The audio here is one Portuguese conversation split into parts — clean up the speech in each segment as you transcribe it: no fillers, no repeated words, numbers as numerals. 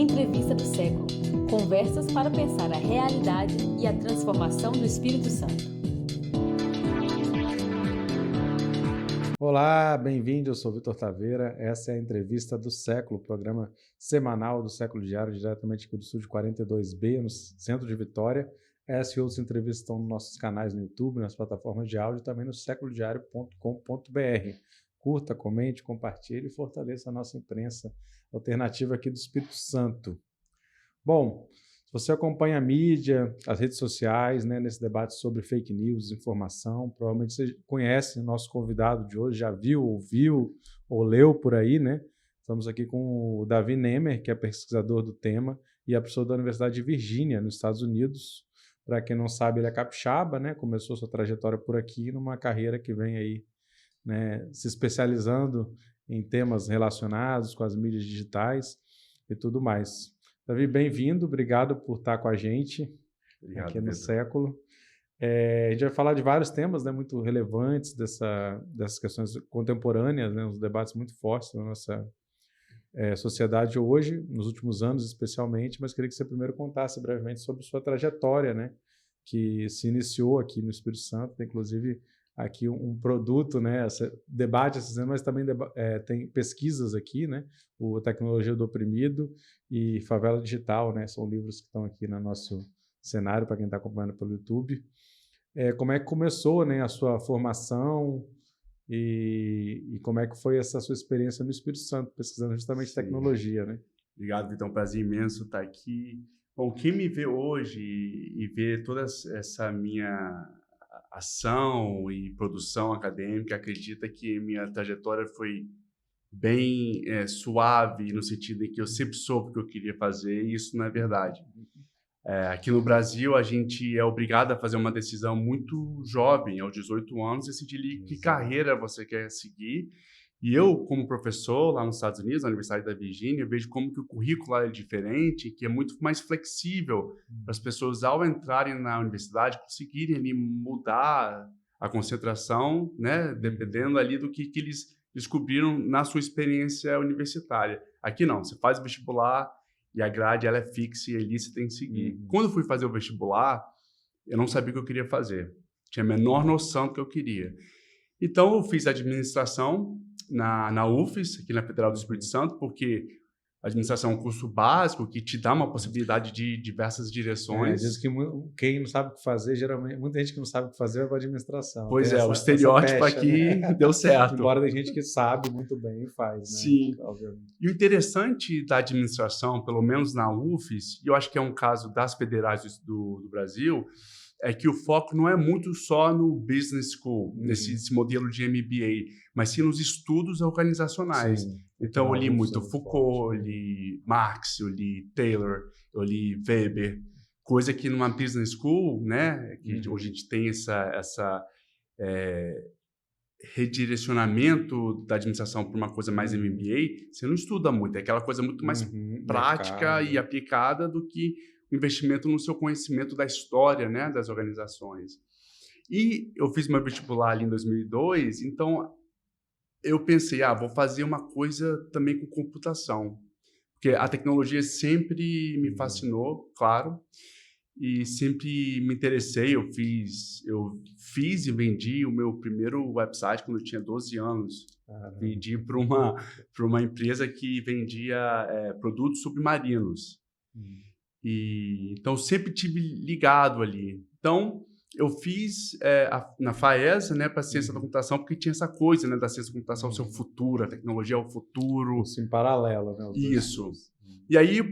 Entrevista do século. Conversas para pensar a realidade e a transformação do Espírito Santo. Olá, bem-vindo. Eu sou Vitor Taveira. Essa é a Entrevista do Século, programa semanal do Século Diário, diretamente aqui do estúdio 42B, no centro de Vitória. Essa e outras entrevistas estão nos nossos canais no YouTube, nas plataformas de áudio e também no seculodiario.com.br. Curta, comente, compartilhe e fortaleça a nossa imprensa alternativa aqui do Espírito Santo. Bom, se você acompanha a mídia, as redes sociais, né, nesse debate sobre fake news, desinformação, provavelmente você conhece o nosso convidado de hoje, já viu, ouviu ou leu por aí, né? Estamos aqui com o Davi Nemer, que é pesquisador do tema e é professor da Universidade de Virgínia, nos Estados Unidos. Para quem não sabe, ele é capixaba, né? Começou sua trajetória por aqui, numa carreira que vem aí, né, se especializando em temas relacionados com as mídias digitais e tudo mais. Davi, bem-vindo, obrigado por estar com a gente. Obrigado, aqui no Pedro. Século. A gente vai falar de vários temas, né, muito relevantes dessas questões contemporâneas, né, uns debates muito fortes na nossa sociedade hoje, nos últimos anos especialmente, mas queria que você primeiro contasse brevemente sobre sua trajetória, né, que se iniciou aqui no Espírito Santo, tem inclusive aqui um produto, né, debate, mas também tem pesquisas aqui, né, o Tecnologia do Oprimido e Favela Digital, né, são livros que estão aqui no nosso cenário para quem está acompanhando pelo YouTube. Como é que começou, né, a sua formação e como é que foi essa sua experiência no Espírito Santo, pesquisando justamente tecnologia, né? Obrigado, Vitor, é um prazer imenso estar aqui. Bom, quem me vê hoje e vê toda essa minha ação e produção acadêmica acredita que minha trajetória foi bem suave, no sentido em que eu sempre soube o que eu queria fazer, e isso não é verdade. Aqui no Brasil, a gente é obrigado a fazer uma decisão muito jovem, aos 18 anos, decidir que carreira você quer seguir. E eu, como professor lá nos Estados Unidos, na Universidade da Virgínia, vejo como que o currículo é diferente, que é muito mais flexível para as pessoas, ao entrarem na universidade, conseguirem ali mudar a concentração, né, dependendo ali do que eles descobriram na sua experiência universitária. Aqui não, você faz o vestibular e a grade ela é fixa e ali você tem que seguir. Quando eu fui fazer o vestibular, eu não sabia o que eu queria fazer. Tinha a menor noção do que eu queria. Então, eu fiz administração na UFES, aqui na Federal do Espírito Santo, porque a administração é um curso básico que te dá uma possibilidade de diversas direções. Diz que quem não sabe o que fazer, geralmente, muita gente que não sabe o que fazer vai para a administração. Pois o estereótipo pecha, aqui, né? Deu certo. Embora tem gente que sabe muito bem e faz, né? Sim. Obviamente. E o interessante da administração, pelo menos na UFES, e eu acho que é um caso das federais do Brasil, é que o foco não é muito só no business school, nesse modelo de MBA, mas sim nos estudos organizacionais. Sim. Então, eu li muito Foucault, eu li Marx, eu li Taylor, eu li Weber, coisa que numa business school, né, que hoje a gente tem essa redirecionamento da administração para uma coisa mais MBA, você não estuda muito, é aquela coisa muito mais prática e aplicada do que investimento no seu conhecimento da história, né, das organizações. E eu fiz meu vestibular ali em 2002, então eu pensei, vou fazer uma coisa também com computação, porque a tecnologia sempre me fascinou, claro, e sempre me interessei. Eu fiz e vendi o meu primeiro website quando eu tinha 12 anos. Vendi para uma empresa que vendia produtos submarinos. Então, sempre tive ligado ali. Então, eu fiz na FAESA, né, para ciência da computação, porque tinha essa coisa, né, da ciência da computação ser o futuro, a tecnologia é o futuro. Isso em paralelo, né? Isso. E aí, eu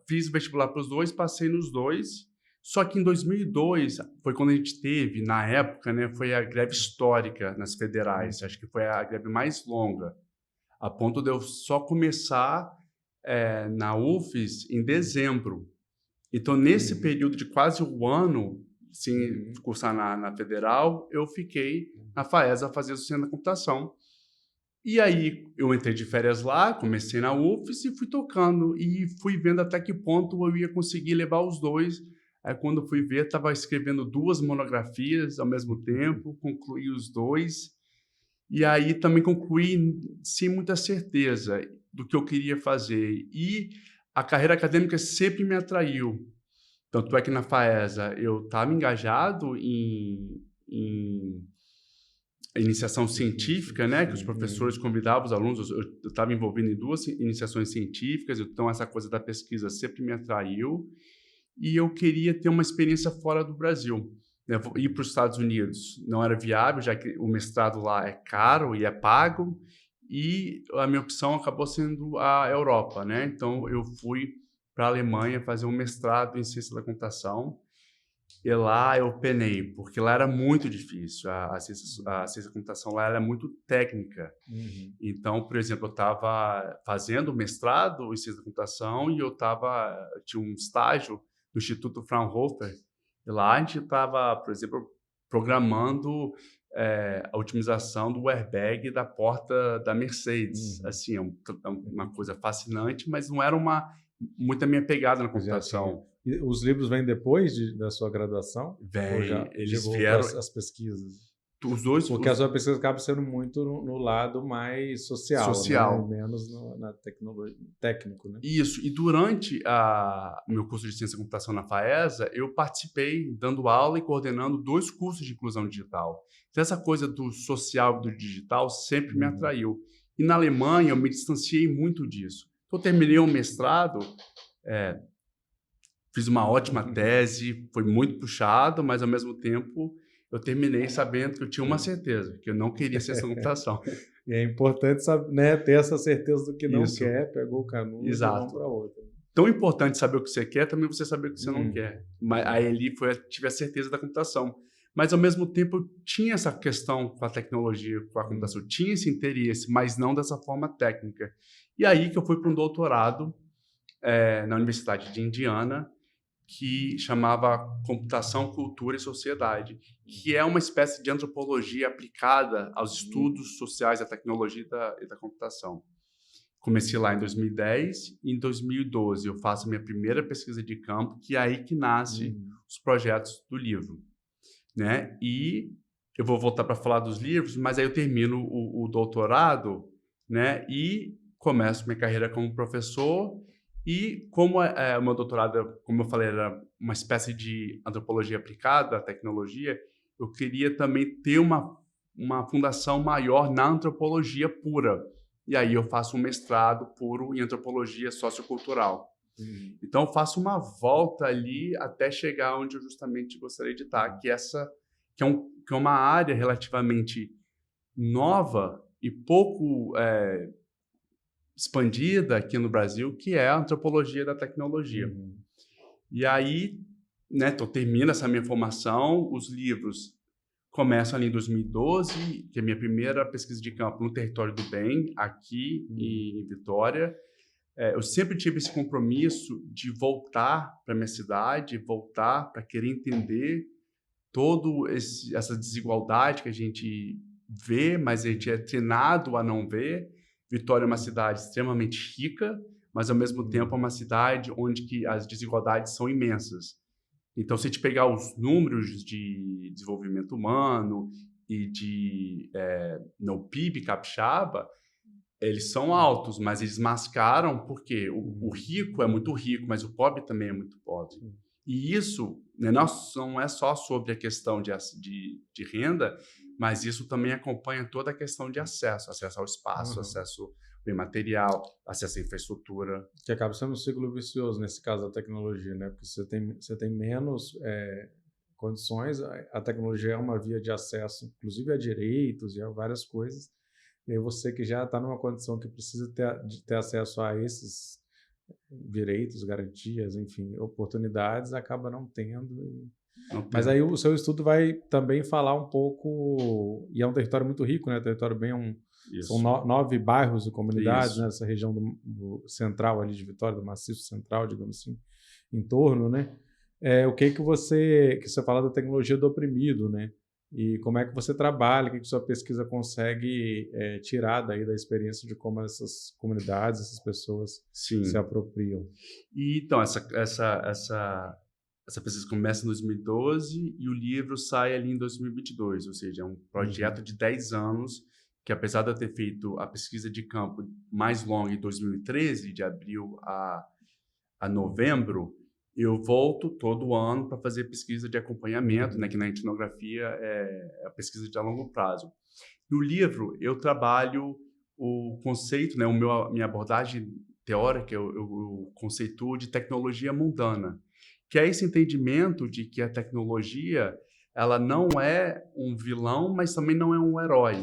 fiz o vestibular para os dois, passei nos dois. Só que em 2002, foi quando a gente teve, na época, né, foi a greve histórica nas federais. Acho que foi a greve mais longa, a ponto de eu só começar na UFES em dezembro. Então, nesse período de quase um ano, sem cursar na Federal, eu fiquei na FAESA fazendo ciência da computação. E aí, eu entrei de férias lá, comecei na UFES e fui tocando. E fui vendo até que ponto eu ia conseguir levar os dois. Aí, quando eu fui ver, estava escrevendo 2 monografias ao mesmo tempo, concluí os 2. E aí, também concluí sem muita certeza do que eu queria fazer. E a carreira acadêmica sempre me atraiu. Tanto é que na FAESA eu estava engajado em iniciação científica, né, que os professores convidavam os alunos, eu estava envolvido em 2 iniciações científicas, então essa coisa da pesquisa sempre me atraiu, e eu queria ter uma experiência fora do Brasil, né, ir para os Estados Unidos não era viável, já que o mestrado lá é caro e é pago, e a minha opção acabou sendo a Europa, né, então eu fui para a Alemanha fazer um mestrado em ciência da computação. E lá eu penei, porque lá era muito difícil. A ciência da computação lá era muito técnica. Então, por exemplo, eu estava fazendo mestrado em ciência da computação e eu tinha um estágio no Instituto Fraunhofer. E lá a gente estava, por exemplo, programando a otimização do airbag da porta da Mercedes. Assim, é uma coisa fascinante, mas não era muito a minha pegada na computação. E os livros vêm depois da sua graduação? Eles vieram... as pesquisas? Os dois... Porque a sua pesquisa acaba sendo muito no lado mais social. Né? Menos na tecnologia, técnico, né? Isso. E durante o meu curso de Ciência da Computação na FAESA, eu participei dando aula e coordenando 2 cursos de inclusão digital. Então, essa coisa do social e do digital sempre me atraiu. E na Alemanha, eu me distanciei muito disso. Então, eu terminei um mestrado... Fiz uma ótima tese, foi muito puxado, mas ao mesmo tempo eu terminei sabendo que eu tinha uma certeza, que eu não queria ciência da computação. E é importante saber, né, ter essa certeza do que não quer, pegou o canudo e vamos para outra. Tão importante saber o que você quer, também você saber o que você não quer. Mas aí ali tive a certeza da computação. Mas ao mesmo tempo eu tinha essa questão com a tecnologia, com a computação, eu tinha esse interesse, mas não dessa forma técnica. E aí que eu fui para um doutorado na Universidade de Indiana, que chamava Computação, Cultura e Sociedade, que é uma espécie de antropologia aplicada aos estudos sociais da tecnologia e da computação. Comecei lá em 2010 e em 2012 eu faço a minha primeira pesquisa de campo, que é aí que nasce os projetos do livro, né? E eu vou voltar para falar dos livros, mas aí eu termino o doutorado, né? E começo minha carreira como professor. E como o meu doutorado, como eu falei, era uma espécie de antropologia aplicada à tecnologia, eu queria também ter uma fundação maior na antropologia pura. E aí eu faço um mestrado puro em antropologia sociocultural. Então eu faço uma volta ali até chegar onde eu justamente gostaria de estar, que é uma área relativamente nova e pouco expandida aqui no Brasil, que é a antropologia da tecnologia. E aí, né, termina essa minha formação, os livros começam ali em 2012, que é a minha primeira pesquisa de campo no Território do Bem, aqui em Vitória. Eu sempre tive esse compromisso de voltar para a minha cidade, voltar para querer entender toda essa desigualdade que a gente vê, mas a gente é treinado a não ver. Vitória é uma cidade extremamente rica, mas ao mesmo tempo é uma cidade onde que as desigualdades são imensas. Então, se a gente pegar os números de desenvolvimento humano e no PIB capixaba, eles são altos, mas eles mascaram porque o rico é muito rico, mas o pobre também é muito pobre. E isso, né, não é só sobre a questão de renda, mas isso também acompanha toda a questão de acesso ao espaço, acesso ao bem material, acesso à infraestrutura. Que acaba sendo um ciclo vicioso nesse caso da tecnologia, né? Porque você tem menos condições, a tecnologia é uma via de acesso, inclusive a direitos e a várias coisas, e aí você que já está numa condição que precisa ter acesso a esses direitos, garantias, enfim, oportunidades, acaba não tendo. Mas aí o seu estudo vai também falar um pouco, e é um território muito rico, né? O território bem são 9 bairros e comunidades, né? Nessa região do central ali de Vitória, do maciço central, digamos assim, em torno, né? O que você fala da tecnologia do oprimido, né? E como é que você trabalha, o que sua pesquisa consegue tirar daí da experiência de como essas comunidades, essas pessoas se apropriam. E, então, essa pesquisa começa em 2012 e o livro sai ali em 2022, ou seja, é um projeto de 10 anos que, apesar de eu ter feito a pesquisa de campo mais longa em 2013, de abril a a novembro, eu volto todo ano para fazer pesquisa de acompanhamento, né, que na etnografia é a pesquisa de a longo prazo. No livro, eu trabalho o conceito, né, minha abordagem teórica, eu conceituo de tecnologia mundana, que é esse entendimento de que a tecnologia ela não é um vilão, mas também não é um herói.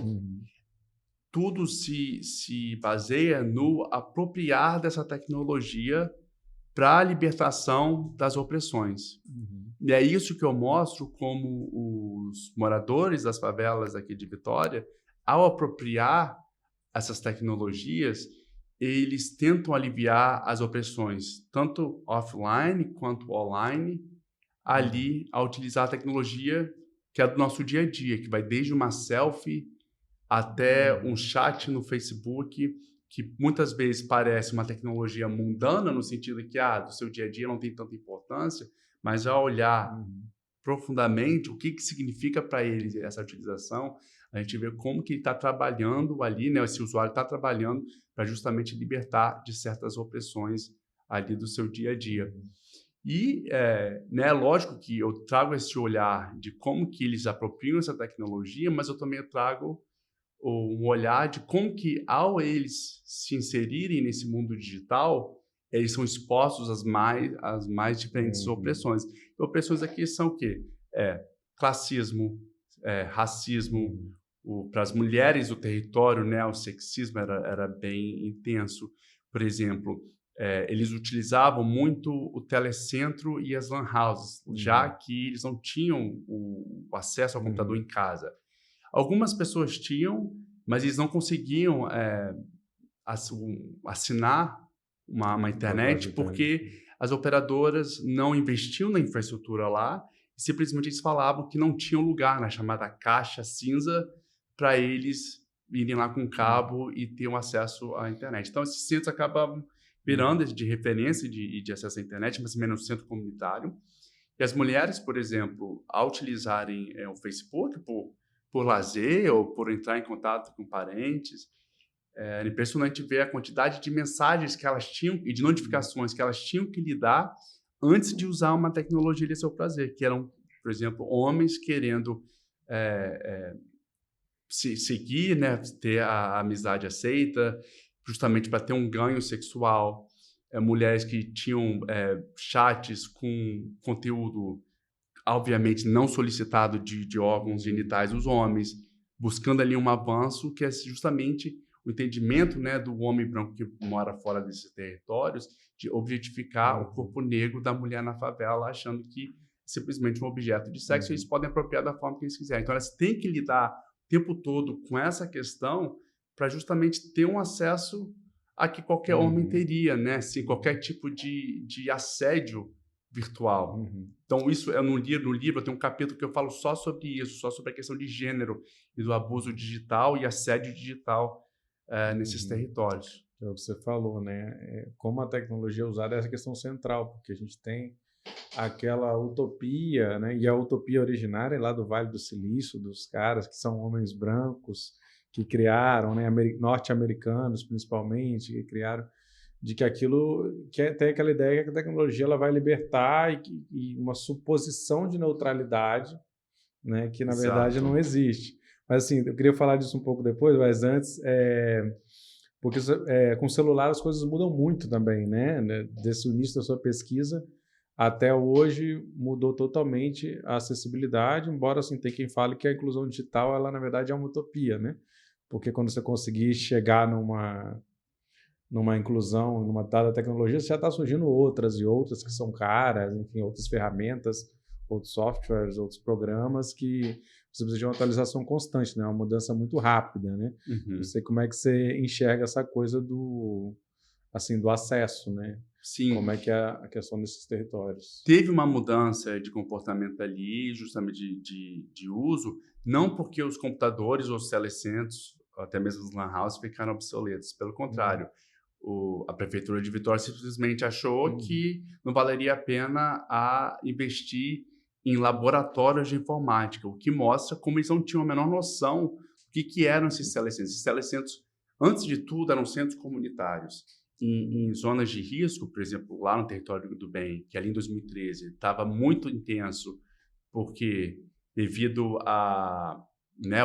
Tudo se baseia no apropriar dessa tecnologia para a libertação das opressões. E é isso que eu mostro como os moradores das favelas aqui de Vitória, ao apropriar essas tecnologias, eles tentam aliviar as opressões, tanto offline quanto online, ali, a utilizar a tecnologia que é do nosso dia a dia, que vai desde uma selfie até um chat no Facebook, que muitas vezes parece uma tecnologia mundana, no sentido que do seu dia a dia não tem tanta importância, mas ao olhar profundamente o que significa para eles essa utilização, a gente vê como que ele está trabalhando ali, né? Esse usuário está trabalhando para justamente libertar de certas opressões ali do seu dia a dia. E né, lógico que eu trago esse olhar de como que eles apropriam essa tecnologia, mas eu também trago um olhar de como que, ao eles se inserirem nesse mundo digital, eles são expostos às mais diferentes opressões. E opressões aqui são o quê? Classismo, racismo, para as mulheres o território, né, o sexismo era bem intenso. Por exemplo, eles utilizavam muito o telecentro e as lan houses, já que eles não tinham o acesso ao computador em casa. Algumas pessoas tinham, mas eles não conseguiam assinar uma internet porque as operadoras não investiam na infraestrutura lá e simplesmente eles falavam que não tinham lugar na chamada caixa cinza para eles irem lá com cabo e ter um acesso à internet. Então, esses centros acabam virando de referência de acesso à internet, mas também no centro comunitário. E as mulheres, por exemplo, ao utilizarem o Facebook por lazer ou por entrar em contato com parentes, é impressionante ver a quantidade de mensagens que elas tinham e de notificações que elas tinham que lidar antes de usar uma tecnologia de seu prazer, que eram, por exemplo, homens querendo seguir, né, ter a amizade aceita, justamente para ter um ganho sexual, mulheres que tinham chats com conteúdo obviamente não solicitado de órgãos genitais dos homens, buscando ali um avanço que é justamente o entendimento, né, do homem branco que mora fora desses territórios, de objetificar o corpo negro da mulher na favela, achando que simplesmente um objeto de sexo, eles podem apropriar da forma que eles quiserem. Então, elas têm que lidar o tempo todo com essa questão para justamente ter um acesso a que qualquer homem teria, né? Assim, qualquer tipo de assédio virtual. Então, isso é no livro tem um capítulo que eu falo só sobre isso, só sobre a questão de gênero e do abuso digital e assédio digital nesses territórios. É o que você falou, né? Como a tecnologia é usada é essa questão central, porque a gente tem aquela utopia, né? E a utopia originária é lá do Vale do Silício, dos caras que são homens brancos, que criaram, né? Norte-americanos principalmente, que criaram de que aquilo, tem aquela ideia que a tecnologia ela vai libertar e uma suposição de neutralidade, né, que na verdade não existe. Mas assim, eu queria falar disso um pouco depois, mas antes, porque com o celular as coisas mudam muito também, né? Desse início da sua pesquisa até hoje mudou totalmente a acessibilidade, embora assim, tem quem fale que a inclusão digital, ela na verdade é uma utopia, né? Porque quando você conseguir chegar numa inclusão, numa dada tecnologia, já está surgindo outras e outras que são caras, enfim, outras ferramentas, outros softwares, outros programas que você precisa de uma atualização constante, né? Uma mudança muito rápida, né? Não sei como é que você enxerga essa coisa do acesso, né? Sim. Como é que é a questão desses territórios? Teve uma mudança de comportamento ali, justamente de uso, não porque os computadores ou os telecentros, até mesmo os lan houses, ficaram obsoletos. Pelo contrário, a Prefeitura de Vitória simplesmente achou que não valeria a pena investir em laboratórios de informática, o que mostra como eles não tinham a menor noção do que eram esses telecentros. Esses telecentros, antes de tudo, eram centros comunitários. em zonas de risco, por exemplo, lá no Território do Bem, que ali em 2013 estava muito intenso, porque devido a, né,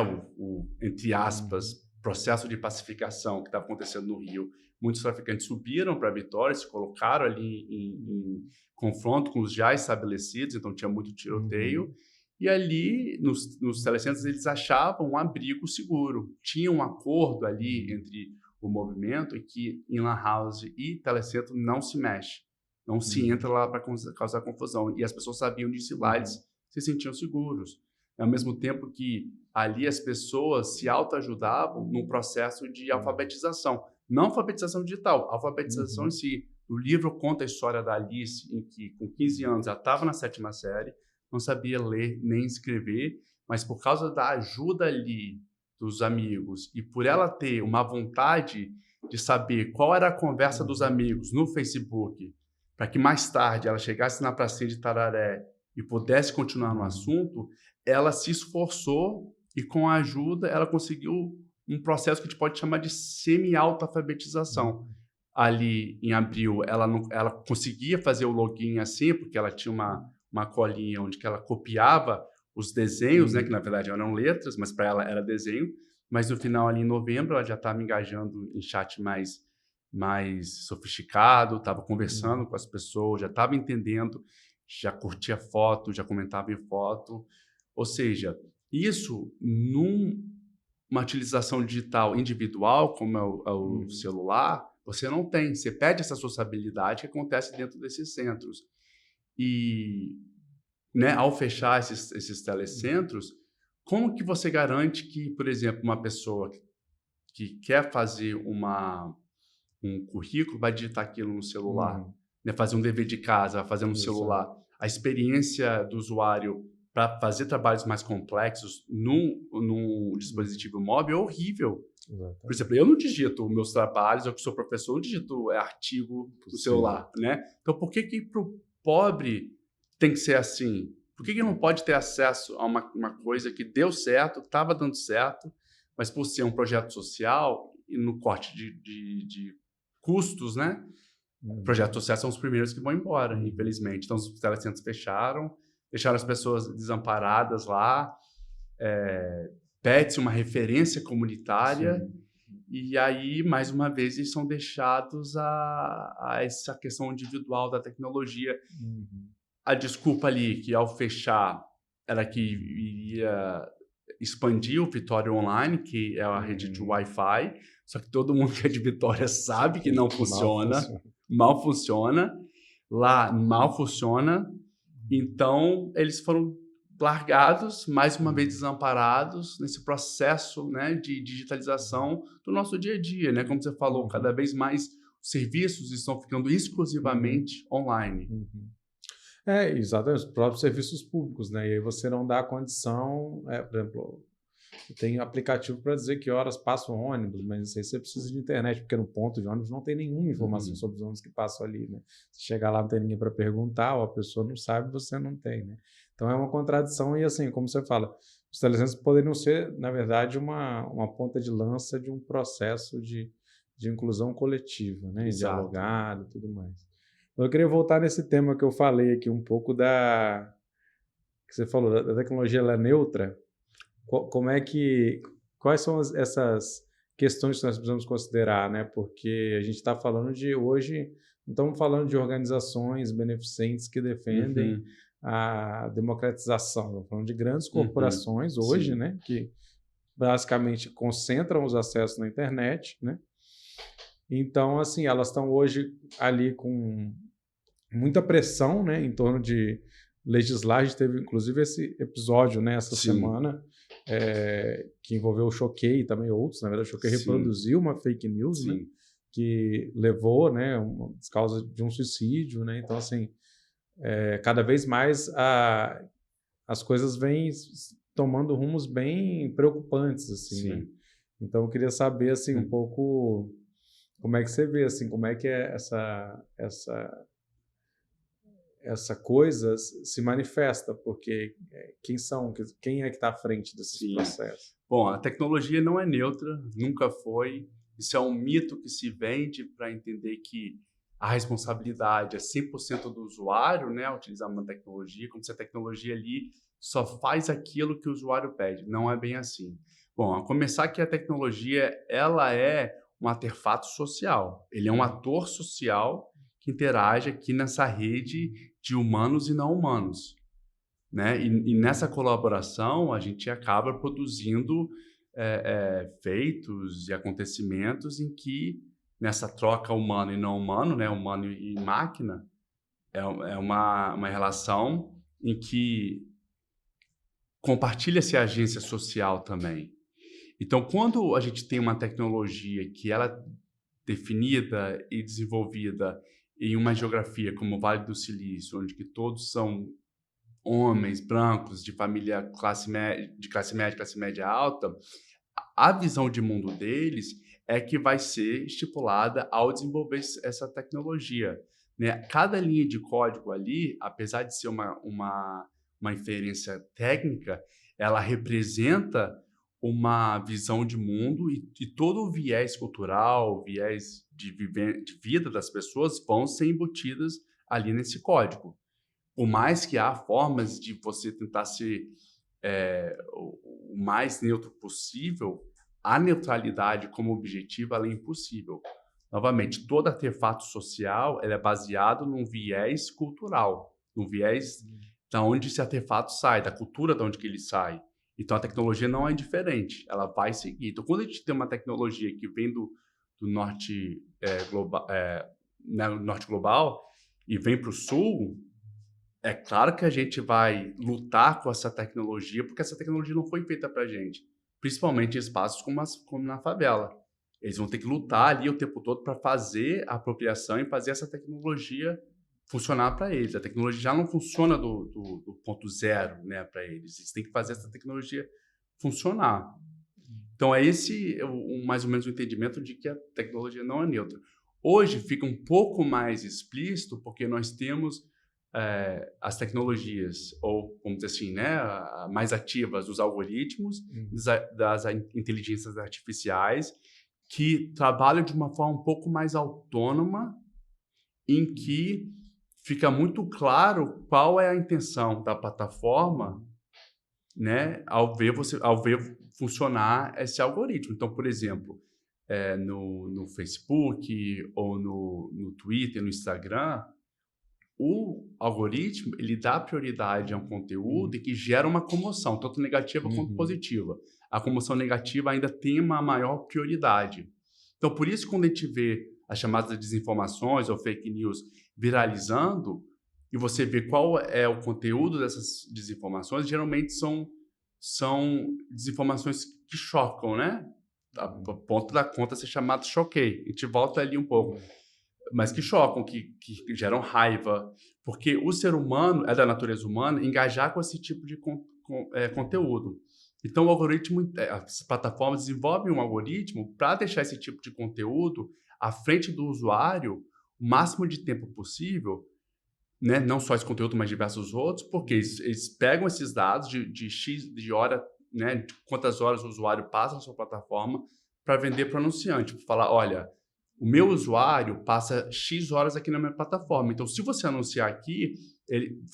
entre aspas, processo de pacificação que estava acontecendo no Rio, muitos traficantes subiram para Vitória, se colocaram ali em confronto com os já estabelecidos, então tinha muito tiroteio. E ali, nos telecentros, eles achavam um abrigo seguro. Tinha um acordo ali entre o movimento e que em lan house e telecentro não se mexe. Não se entra lá para causar confusão. E as pessoas sabiam disso lá, eles se sentiam seguros. Ao mesmo tempo que ali as pessoas se autoajudavam num processo de alfabetização. Não alfabetização digital, alfabetização em si. O livro conta a história da Alice, em que com 15 anos ela estava na 7ª série, não sabia ler nem escrever, mas por causa da ajuda ali dos amigos e por ela ter uma vontade de saber qual era a conversa dos amigos no Facebook, para que mais tarde ela chegasse na pracinha de Tararé e pudesse continuar no assunto, ela se esforçou e com a ajuda ela conseguiu um processo que a gente pode chamar de semi-autoalfabetização. Ali em abril ela conseguia fazer o login assim, porque ela tinha uma colinha onde que ela copiava os desenhos, né, que na verdade eram letras, mas para ela era desenho. Mas no final, ali em novembro, ela já estava engajando em chat mais sofisticado, estava conversando com as pessoas, já estava entendendo, já curtia foto, já comentava em foto. Ou seja, isso numa utilização digital individual, como é o celular, você não tem. Você perde essa sociabilidade que acontece dentro desses centros. E, né, ao fechar esses telecentros, como que você garante que, por exemplo, uma pessoa que quer fazer um currículo vai digitar aquilo no celular, né, fazer um dever de casa, vai fazer no celular? A experiência do usuário para fazer trabalhos mais complexos num dispositivo móvel é horrível. Exatamente. Por exemplo, eu não digito meus trabalhos, eu que sou professor, não digito artigo no celular, né? Então, por que para o pobre tem que ser assim? Por que não pode ter acesso a uma coisa que deu certo, estava dando certo, mas por ser um projeto social e no corte de custos, né? Projetos sociais são os primeiros que vão embora, infelizmente. Então, os telecentros fecharam, deixaram as pessoas desamparadas lá, pede-se uma referência comunitária. E aí, mais uma vez, eles são deixados a essa questão individual da tecnologia. A desculpa ali, que ao fechar, era que iria expandir o Vitória Online, que é a rede de Wi-Fi, só que todo mundo que é de Vitória sabe que não funciona, mal funciona. Lá, mal funciona. Então, eles foram largados, mais uma vez desamparados, nesse processo, né, de digitalização do nosso dia a dia, né? Como você falou, cada vez mais os serviços estão ficando exclusivamente online. Exatamente, os próprios serviços públicos, né? E aí você não dá a condição, por exemplo, tem aplicativo para dizer que horas passa o ônibus, mas aí você precisa de internet, porque no ponto de ônibus não tem nenhuma informação sobre os ônibus que passam ali, né? Se chegar lá não tem ninguém para perguntar, ou a pessoa não sabe, você não tem, né? Então é uma contradição e assim, como você fala, os telecentros poderiam ser, na verdade, uma ponta de lança de um processo de inclusão coletiva, né? Dialogado e tudo mais. Eu queria voltar nesse tema que eu falei aqui um pouco que você falou, da tecnologia, ela é neutra. Quais são essas questões que nós precisamos considerar, né? Porque a gente está falando hoje, não estamos falando de organizações beneficentes que defendem a democratização, estamos falando de grandes corporações hoje, né? Que basicamente concentram os acessos na internet, né? Então, assim, elas estão hoje ali com muita pressão, né, em torno de legislar. A gente teve, inclusive, esse episódio, né, essa semana, que envolveu o Choquei e também outros. Na verdade, o Choquei reproduziu uma fake news, né, que levou, né, uma causa de um suicídio, né. Então, assim, cada vez mais as coisas vêm tomando rumos bem preocupantes, assim, né? Então, eu queria saber, assim, um pouco como é que você vê, assim, como é que essa coisa se manifesta, porque quem é que está à frente desses processos? Bom, a tecnologia não é neutra, nunca foi, Isso é um mito que se vende para entender que a responsabilidade é 100% do usuário, né, utilizar uma tecnologia, como se a tecnologia ali só faz aquilo que o usuário pede. Não é bem assim. Bom, a começar que a tecnologia, ela é um artefato social. Ele é um ator social que interage aqui nessa rede de humanos e não humanos, né? E nessa colaboração, a gente acaba produzindo feitos e acontecimentos em que, nessa troca humano e não humano, né, humano e máquina, é uma relação em que compartilha-se a agência social também. Então, quando a gente tem uma tecnologia que ela é definida e desenvolvida em uma geografia como o Vale do Silício, onde que todos são homens brancos de família classe média alta, a visão de mundo deles é que vai ser estipulada ao desenvolver essa tecnologia, né? Cada linha de código ali, apesar de ser uma inferência técnica, ela representa uma visão de mundo e todo o viés cultural, viés de vida das pessoas vão ser embutidas ali nesse código. Por mais que há formas de você tentar ser o mais neutro possível, a neutralidade como objetivo ela é impossível. Novamente, todo artefato social ele é baseado num viés cultural, num viés da onde esse artefato sai, da cultura de onde que ele sai. Então, a tecnologia não é diferente, ela vai seguir. Então, quando a gente tem uma tecnologia que vem do norte, norte global e vem para o sul, é claro que a gente vai lutar com essa tecnologia, porque essa tecnologia não foi feita para a gente, principalmente em espaços como na favela. Eles vão ter que lutar ali o tempo todo para fazer a apropriação e fazer essa tecnologia funcionar para eles. A tecnologia já não funciona do ponto zero, né, para eles. Eles têm que fazer essa tecnologia funcionar. Então, é esse mais ou menos o entendimento de que a tecnologia não é neutra. Hoje fica um pouco mais explícito, porque nós temos as tecnologias, ou vamos dizer assim, né, mais ativas, os algoritmos das inteligências artificiais, que trabalham de uma forma um pouco mais autônoma, em que fica muito claro qual é a intenção da plataforma, né, ao ver funcionar esse algoritmo. Então, por exemplo, no Facebook ou no Twitter, no Instagram, o algoritmo ele dá prioridade a um conteúdo que gera uma comoção, tanto negativa quanto positiva. A comoção negativa ainda tem uma maior prioridade. Então, por isso, quando a gente vê as chamadas desinformações ou fake news viralizando, e você vê qual é o conteúdo dessas desinformações, geralmente são desinformações que chocam, né? A ponto da conta ser chamado choquei. A gente volta ali um pouco. Mas que chocam, que geram raiva, porque o ser humano, é da natureza humana, engajar com esse tipo de conteúdo. Então, o algoritmo, as plataformas desenvolvem um algoritmo para deixar esse tipo de conteúdo à frente do usuário o máximo de tempo possível, né? Não só esse conteúdo, mas diversos outros, porque eles pegam esses dados de hora, né? De quantas horas o usuário passa na sua plataforma para vender para o anunciante, para falar, olha, o meu usuário passa X horas aqui na minha plataforma. Então, se você anunciar aqui,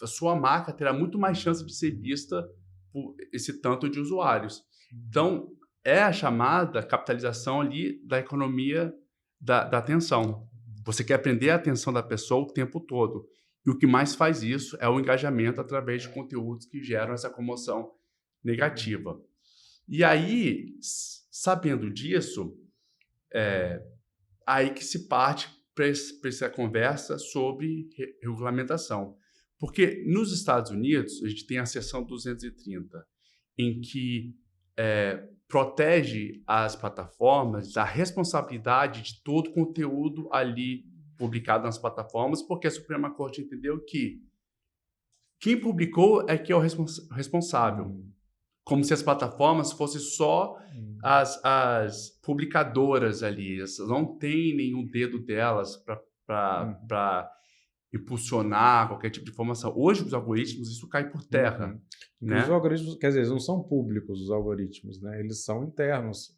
a sua marca terá muito mais chance de ser vista por esse tanto de usuários. Então, é a chamada capitalização ali da economia da atenção. Você quer prender a atenção da pessoa o tempo todo. E o que mais faz isso é o engajamento através de conteúdos que geram essa comoção negativa. E aí, sabendo disso, aí que se parte para essa conversa sobre regulamentação. Porque nos Estados Unidos, a gente tem a seção 230, em que protege as plataformas da responsabilidade de todo o conteúdo ali publicado nas plataformas, porque a Suprema Corte entendeu que quem publicou é que é o responsável. Como se as plataformas fossem só as publicadoras ali. Elas não têm nenhum dedo delas para impulsionar qualquer tipo de informação. Hoje, os algoritmos, isso cai por terra. Né? Os algoritmos, quer dizer, eles não são públicos, os algoritmos, né? Eles são internos.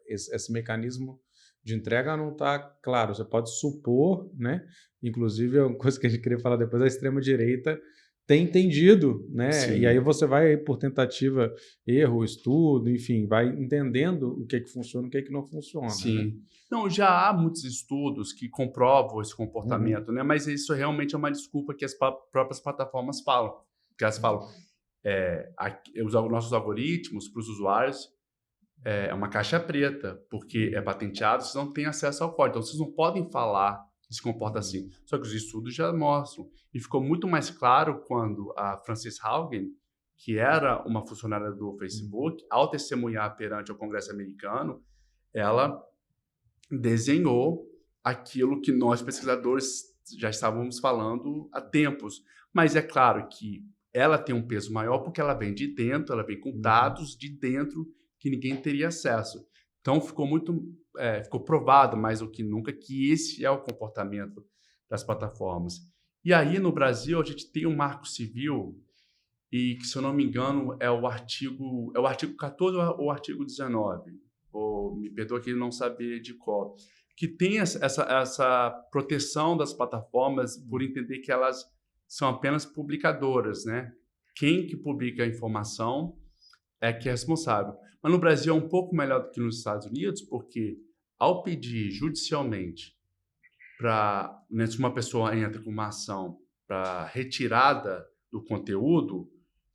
Esse mecanismo de entrega não está claro. Você pode supor, né? Inclusive, é uma coisa que a gente queria falar depois, a extrema-direita tem entendido, né? E aí Sim, você vai por tentativa, erro, estudo, enfim, vai entendendo o que funciona e o que não funciona, né? sim. Não, já há muitos estudos que comprovam esse Uhum. comportamento, né? Mas isso realmente é uma desculpa que as próprias plataformas falam. Que elas falam, os nossos algoritmos para os usuários é uma caixa preta, porque é patenteado, vocês não têm acesso ao código, então vocês não podem falar que se comporta assim. Só que os estudos já mostram. E ficou muito mais claro quando a Frances Haugen, que era uma funcionária do Facebook, ao testemunhar perante o Congresso americano, ela desenhou aquilo que nós pesquisadores já estávamos falando há tempos. Mas é claro que ela tem um peso maior porque ela vem de dentro, ela vem com Uhum. dados de dentro que ninguém teria acesso. Então ficou provado mais do que nunca que esse é o comportamento das plataformas. E aí no Brasil a gente tem um marco civil e que, se eu não me engano, é o artigo 14 ou o artigo 19, ou me perdoa que não saber de qual, que tem essa proteção das plataformas por entender que elas são apenas publicadoras, né? Quem que publica a informação é que é responsável. Mas no Brasil é um pouco melhor do que nos Estados Unidos, porque ao pedir judicialmente para, né, se uma pessoa entra com uma ação para retirada do conteúdo,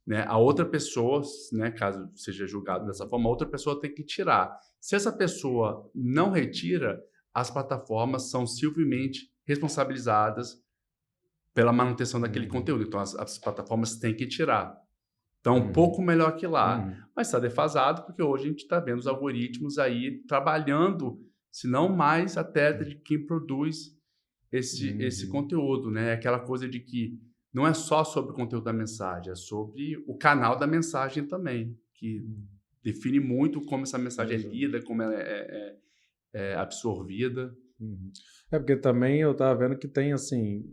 né, a outra pessoa, né, caso seja julgado dessa forma, a outra pessoa tem que tirar. Se essa pessoa não retira, as plataformas são civilmente responsabilizadas pela manutenção daquele Uhum. conteúdo. Então, as plataformas têm que tirar. Então, um Uhum. pouco melhor que lá. Uhum. Mas está defasado, porque hoje a gente está vendo os algoritmos aí trabalhando, se não mais até de quem produz esse Uhum. conteúdo, né? Aquela coisa de que não é só sobre o conteúdo da mensagem, é sobre o canal da mensagem também, que Uhum. define muito como essa mensagem é Exato. lida, como ela é absorvida. Uhum. É porque também eu estava vendo que tem, assim,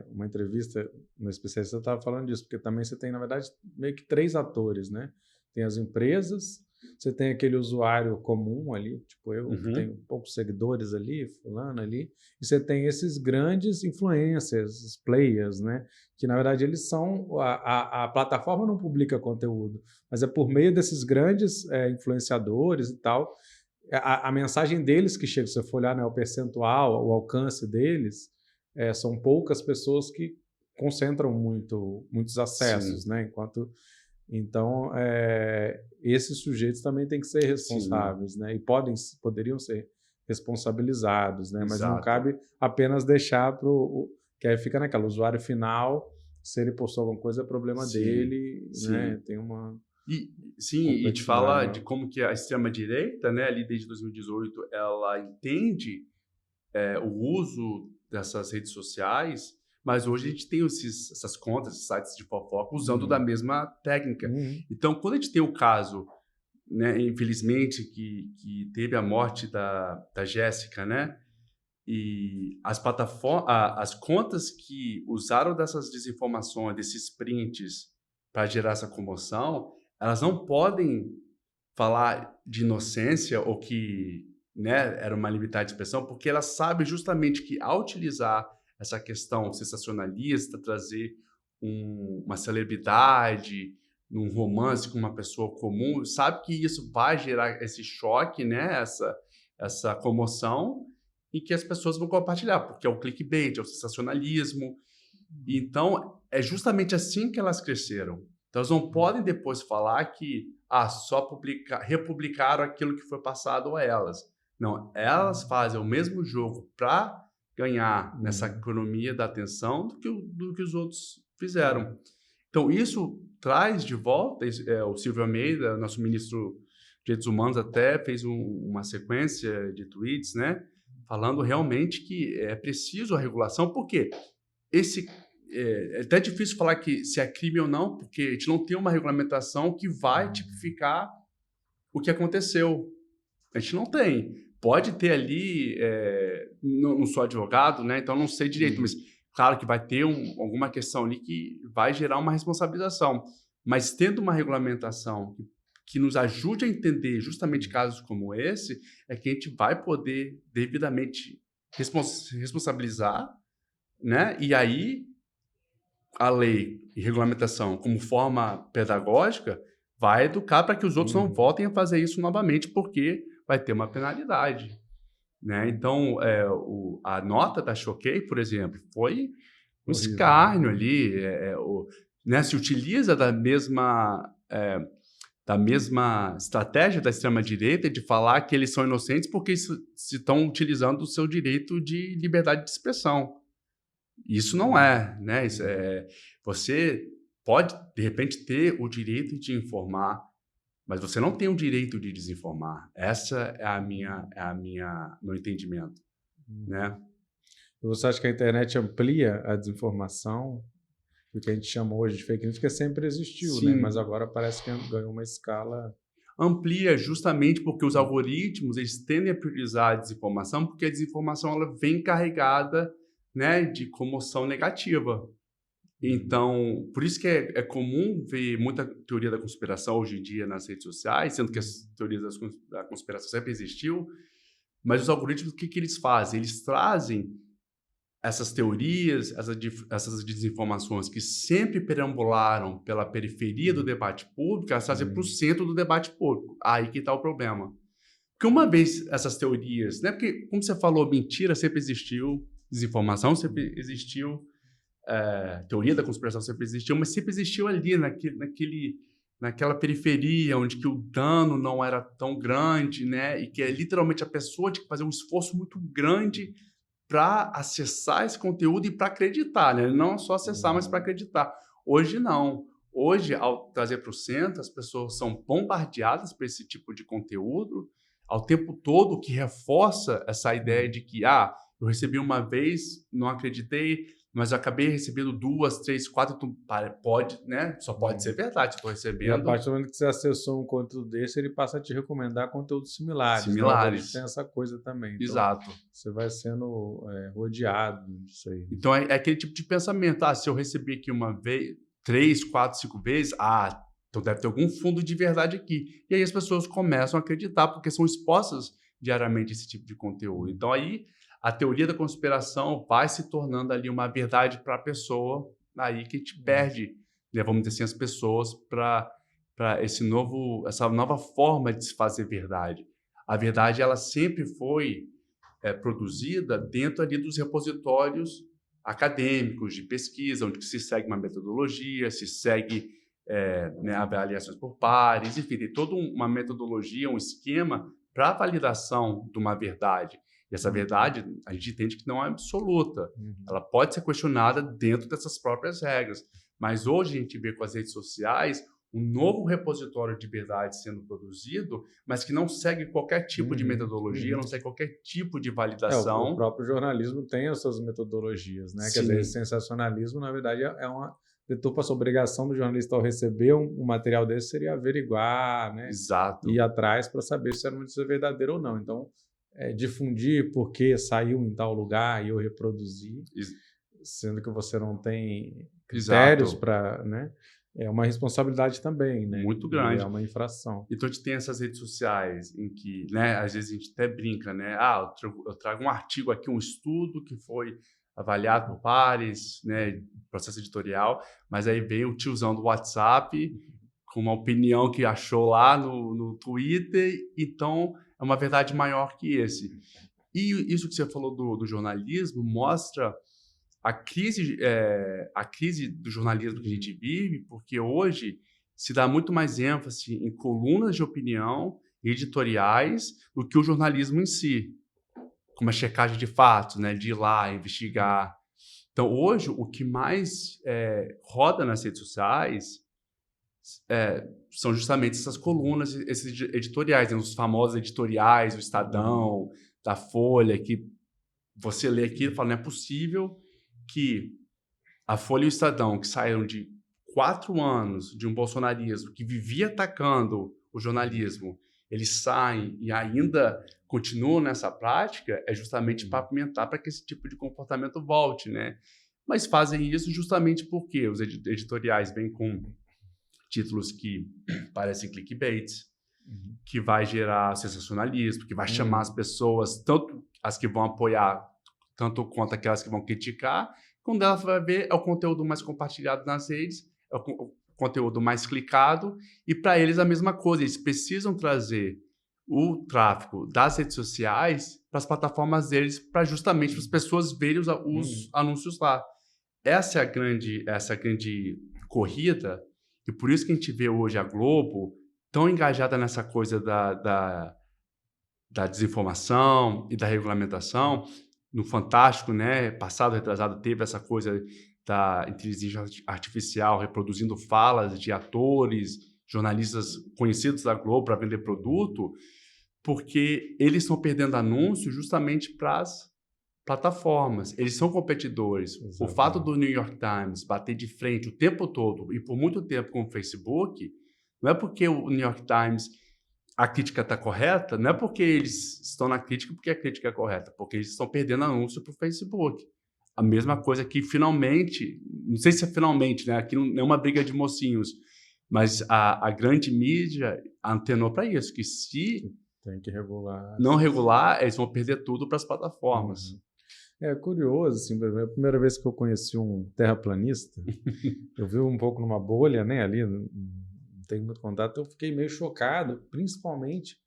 uma entrevista, um especialista estava falando disso, porque também você tem, na verdade, meio que três atores, né? Tem as empresas, você tem aquele usuário comum ali, tipo eu, que tenho Uhum. poucos seguidores ali, fulano ali, e você tem esses grandes influencers, os players, né? Que, na verdade, eles são... A plataforma não publica conteúdo, mas é por meio desses grandes influenciadores e tal, a mensagem deles que chega, se você for olhar, né, o percentual, o alcance deles, são poucas pessoas que concentram muitos acessos, Sim, né? Então, esses sujeitos também têm que ser sim, responsáveis, né? E poderiam ser responsabilizados, né? Mas não exato. cabe apenas deixar para que aí fica naquela, o usuário final, se ele postou alguma coisa, é problema Sim, dele, né? sim. Tem uma E sim, e te complexidade fala de maior. como que a extrema direita, né, ali desde 2018, ela entende o uso dessas redes sociais, mas hoje a gente tem essas contas, esses sites de fofoca usando da Uhum. mesma técnica. Uhum. Então, quando a gente tem o caso, né, infelizmente, que teve a morte da Jéssica, né, e as contas que usaram dessas desinformações, desses prints para gerar essa comoção, elas não podem falar de inocência ou que, né, era uma liberdade de expressão, porque ela sabe justamente que ao utilizar essa questão sensacionalista, trazer uma celebridade num romance com uma pessoa comum, sabe que isso vai gerar esse choque, né, essa comoção e que as pessoas vão compartilhar, porque é o clickbait, é o sensacionalismo. Então, é justamente assim que elas cresceram. Então, elas não podem depois falar que só republicaram aquilo que foi passado a elas. Não, elas fazem o mesmo jogo para ganhar nessa Uhum. economia da atenção do que os outros fizeram. Então, isso traz de volta, o Silvio Almeida, nosso ministro de Direitos Humanos, até fez uma sequência de tweets, né, falando realmente que é preciso a regulação, porque esse é até difícil falar que se é crime ou não, porque a gente não tem uma regulamentação que vai tipificar o que aconteceu. A gente não tem. Pode ter ali, não sou advogado, né? Então não sei direito, mas Uhum. claro que vai ter alguma questão ali que vai gerar uma responsabilização. Mas tendo uma regulamentação que nos ajude a entender justamente casos como esse, é que a gente vai poder devidamente responsabilizar, né? E aí a lei e regulamentação, como forma pedagógica, vai educar para que os outros não voltem a fazer isso novamente, porque vai ter uma penalidade, né? Então, a nota da Choquei, por exemplo, foi um escárnio ali, né? Se utiliza da mesma estratégia da extrema-direita de falar que eles são inocentes porque se estão utilizando o seu direito de liberdade de expressão. Isso não é, né? Você pode, de repente, ter o direito de informar, mas você não tem o direito de desinformar. Essa é meu entendimento, né? Você acha que a internet amplia a desinformação? O que a gente chama hoje de fake news, que sempre existiu, né? Mas agora parece que ganhou uma escala... Amplia justamente porque os algoritmos eles tendem a priorizar a desinformação, porque a desinformação ela vem carregada, né, de comoção negativa. Então, por isso que é comum ver muita teoria da conspiração hoje em dia nas redes sociais, sendo que as teorias da conspiração sempre existiu, mas os algoritmos, o que eles fazem? Eles trazem essas teorias, essas desinformações que sempre perambularam pela periferia do debate público, elas trazem para o centro do debate público. Aí que está o problema. Porque uma vez essas teorias, né? Porque, como você falou, mentira sempre existiu, desinformação sempre existiu, teoria da conspiração sempre existiu, mas sempre existiu ali, naquela periferia, onde que o dano não era tão grande, né? E que literalmente a pessoa tinha que fazer um esforço muito grande para acessar esse conteúdo e para acreditar, né? Não só acessar, mas para acreditar. Hoje não. Hoje, ao trazer para o centro, as pessoas são bombardeadas por esse tipo de conteúdo ao tempo todo, o que reforça essa ideia de que, eu recebi uma vez, não acreditei, mas eu acabei recebendo 2, 3, 4, pode, né? Só pode ser verdade, estou recebendo. E a partir do momento que você acessou um conteúdo desse, ele passa a te recomendar conteúdos similares. Similares. Tem essa coisa também. Então, exato. Você vai sendo rodeado disso aí. Então, é aquele tipo de pensamento. Se eu recebi aqui uma vez, 3, 4, 5 vezes, então deve ter algum fundo de verdade aqui. E aí as pessoas começam a acreditar, porque são expostas diariamente a esse tipo de conteúdo. Então, aí a teoria da conspiração vai se tornando ali uma verdade para a pessoa, aí que a gente perde, né, vamos dizer assim, as pessoas para essa nova forma de se fazer verdade. A verdade, ela sempre foi produzida dentro ali dos repositórios acadêmicos de pesquisa, onde se segue uma metodologia, se segue avaliações por pares, enfim, tem toda uma metodologia, um esquema para a validação de uma verdade. E essa verdade, a gente entende que não é absoluta. Ela pode ser questionada dentro dessas próprias regras. Mas hoje a gente vê com as redes sociais um novo repositório de verdade sendo produzido, mas que não segue qualquer tipo de metodologia, não segue qualquer tipo de validação. O próprio jornalismo tem as suas metodologias, né? Quer dizer, esse sensacionalismo, na verdade, é uma deturpa a obrigação do jornalista ao receber um material desse seria averiguar, né? Exato. Ir atrás para saber se era uma notícia verdadeira ou não. Então, difundir porque saiu em tal lugar e eu reproduzi, sendo que você não tem critérios para, né? É uma responsabilidade também, né? Muito grande. É uma infração. Então, a gente tem essas redes sociais em que, né, às vezes a gente até brinca, né? Eu trago um artigo aqui, um estudo que foi avaliado por pares, né, processo editorial, mas aí vem o tiozão do WhatsApp com uma opinião que achou lá no Twitter, então é uma verdade maior que esse. E isso que você falou do jornalismo mostra a crise do jornalismo que a gente vive, porque hoje se dá muito mais ênfase em colunas de opinião editoriais do que o jornalismo em si, como a checagem de fatos, né, de ir lá investigar. Então, hoje, o que mais roda nas redes sociais são justamente essas colunas, esses editoriais, né, os famosos editoriais do Estadão, da Folha, que você lê aquilo e fala, não é possível que a Folha e o Estadão, que saíram de 4 anos de um bolsonarismo que vivia atacando o jornalismo, eles saem e ainda continuam nessa prática, é justamente para apimentar para que esse tipo de comportamento volte, né? Mas fazem isso justamente porque os editoriais vêm com títulos que parecem clickbaits, que vai gerar sensacionalismo, que vai chamar as pessoas, tanto as que vão apoiar, tanto quanto aquelas que vão criticar. Quando ela vai ver, é o conteúdo mais compartilhado nas redes, é o conteúdo mais clicado, e para eles a mesma coisa, eles precisam trazer o tráfego das redes sociais para as plataformas deles, para justamente as pessoas verem os anúncios lá. Essa é a grande corrida, e por isso que a gente vê hoje a Globo tão engajada nessa coisa da desinformação e da regulamentação. No Fantástico, né, passado, retrasado, teve essa coisa da inteligência artificial reproduzindo falas de atores, jornalistas conhecidos da Globo para vender produto, porque eles estão perdendo anúncio justamente para as plataformas. Eles são competidores. Exatamente. O fato do New York Times bater de frente o tempo todo e por muito tempo com o Facebook, não é porque o New York Times, a crítica está correta, não é porque eles estão na crítica porque a crítica é correta, porque eles estão perdendo anúncio para o Facebook. A mesma coisa que finalmente, não sei se é finalmente, né? Aqui não é uma briga de mocinhos, mas a grande mídia antenou para isso, que se tem que regular. Não regular, eles vão perder tudo para as plataformas. É curioso, assim, a primeira vez que eu conheci um terraplanista, eu vi um pouco numa bolha, né, ali, não tenho muito contato, eu fiquei meio chocado, principalmente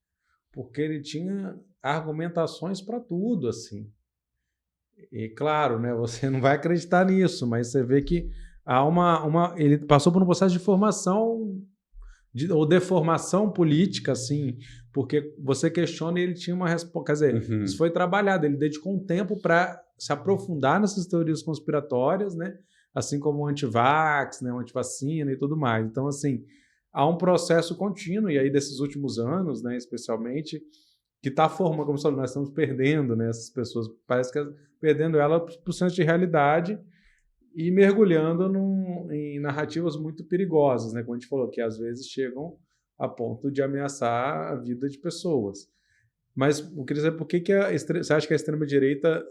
porque ele tinha argumentações para tudo, assim. E claro, né, você não vai acreditar nisso, mas você vê que há ele passou por um processo de formação ou deformação política, assim, porque você questiona e ele tinha uma resposta. Quer dizer, isso foi trabalhado, ele dedicou um tempo para se aprofundar nessas teorias conspiratórias, né? Assim como o antivax, né? O antivacina e tudo mais. Então, assim, há um processo contínuo, e aí desses últimos anos, né, especialmente, que está formando, como você falou, nós estamos perdendo, né, essas pessoas, parece que perdendo ela para o senso de realidade e mergulhando em narrativas muito perigosas, né? Como a gente falou, que às vezes chegam a ponto de ameaçar a vida de pessoas. Mas eu queria saber por que você acha que a extrema-direita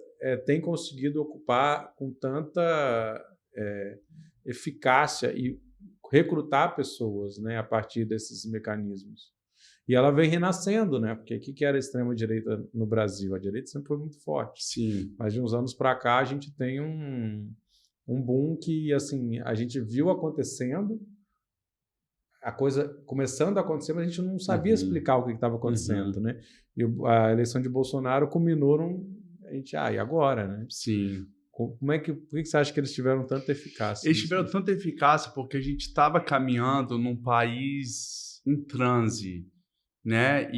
tem conseguido ocupar com tanta eficácia e recrutar pessoas, né, a partir desses mecanismos? E ela vem renascendo, né? Porque o que era a extrema-direita no Brasil? A direita sempre foi muito forte. Sim. Mas de uns anos para cá a gente tem um boom que, assim, a gente viu acontecendo, a coisa começando a acontecer, mas a gente não sabia explicar o que estava acontecendo, né? E a eleição de Bolsonaro culminou a gente, e agora, né? Sim. Por que você acha que eles tiveram tanta eficácia? Eles tiveram tanta eficácia porque a gente estava caminhando num país em transe, né?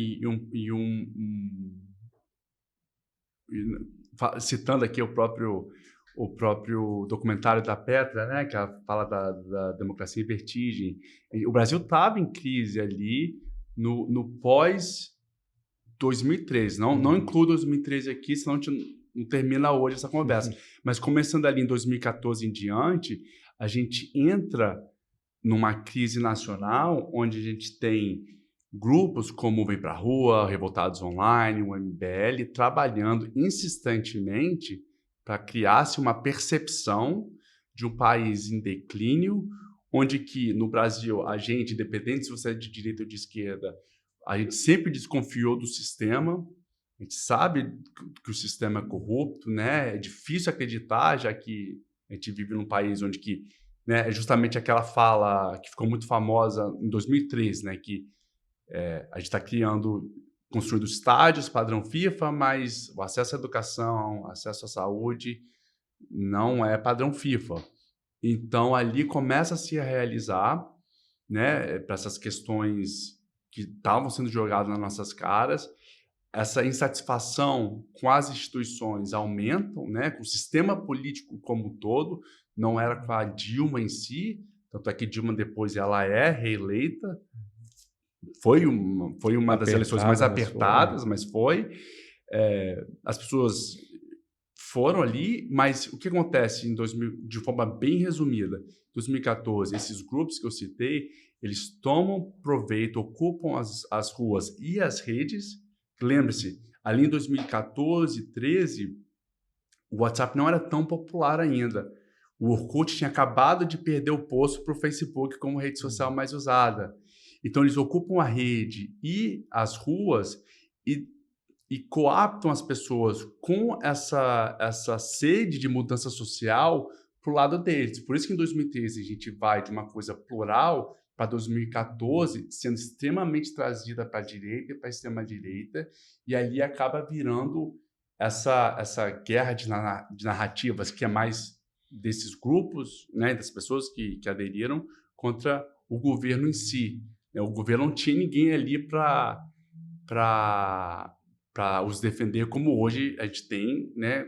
Citando aqui o próprio documentário da Petra, né, que ela fala da democracia em vertigem. O Brasil estava em crise ali no pós-2013. Não incluo 2013 aqui, senão a gente não termina hoje essa conversa. Mas começando ali em 2014 em diante, a gente entra numa crise nacional onde a gente tem grupos como Vem Pra Rua, Revoltados Online, o MBL, trabalhando insistentemente para criar-se uma percepção de um país em declínio, onde que no Brasil a gente, independente se você é de direita ou de esquerda, a gente sempre desconfiou do sistema, a gente sabe que o sistema é corrupto, né? É difícil acreditar, já que a gente vive num país onde que, né, é justamente aquela fala que ficou muito famosa em 2013, né, que a gente está construindo estádios padrão FIFA, mas o acesso à educação, acesso à saúde não é padrão FIFA. Então, ali começa-se a realizar, né, para essas questões que estavam sendo jogadas nas nossas caras, essa insatisfação com as instituições aumentam, né, com o sistema político como um todo, não era com a Dilma em si, tanto é que Dilma depois ela é reeleita, foi uma das eleições mais apertadas, mas foi. As pessoas foram ali, mas o que acontece de forma bem resumida, em 2014, esses grupos que eu citei, eles tomam proveito, ocupam as ruas e as redes. Lembre-se, ali em 2014, 2013, o WhatsApp não era tão popular ainda. O Orkut tinha acabado de perder o posto para o Facebook como rede social mais usada. Então, eles ocupam a rede e as ruas e coaptam as pessoas com essa sede de mudança social para o lado deles. Por isso que em 2013 a gente vai de uma coisa plural para 2014 sendo extremamente trazida para a direita e para a extrema-direita, e ali acaba virando essa guerra de narrativas que é mais desses grupos, né, das pessoas que aderiram contra o governo em si. O governo não tinha ninguém ali para os defender, como hoje a gente tem, né,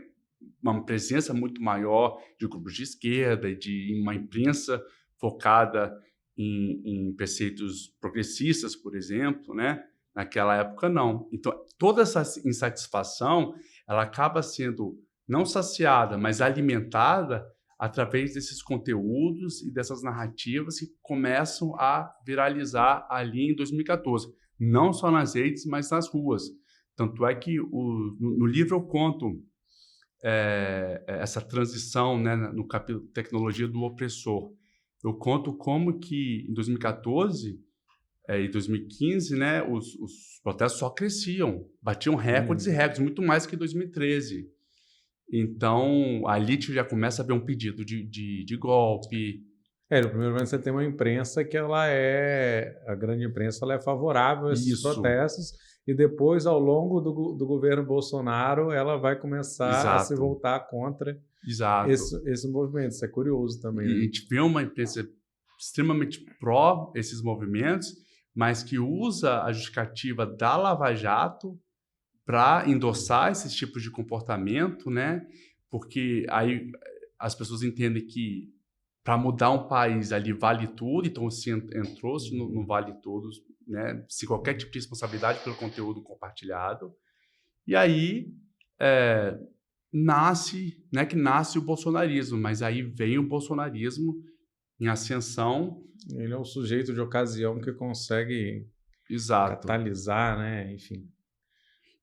uma presença muito maior de grupos de esquerda e de uma imprensa focada em preceitos progressistas, por exemplo, né? Naquela época, não. Então, toda essa insatisfação, ela acaba sendo não saciada, mas alimentada através desses conteúdos e dessas narrativas que começam a viralizar ali em 2014. Não só nas redes, mas nas ruas. Tanto é que no livro eu conto essa transição, né, no capítulo Tecnologia do Opressor. Eu conto como que em 2014 e 2015, né, os protestos só cresciam, batiam recordes e recordes, muito mais que em 2013. Então, ali tu já começa a ver um pedido de golpe. No primeiro momento você tem uma imprensa que a grande imprensa, ela é favorável a esses protestos, e depois, ao longo do governo Bolsonaro, ela vai começar a se voltar contra esse movimento. Isso é curioso também. E a gente vê uma imprensa extremamente pró esses movimentos, mas que usa a justificativa da Lava Jato para endossar esses tipos de comportamento, né? Porque aí as pessoas entendem que para mudar um país ali vale tudo, então se entrou-se no vale tudo, né? Se qualquer tipo de responsabilidade pelo conteúdo compartilhado. E aí nasce o bolsonarismo, mas aí vem o bolsonarismo em ascensão. Ele é um sujeito de ocasião que consegue catalisar, né? Enfim.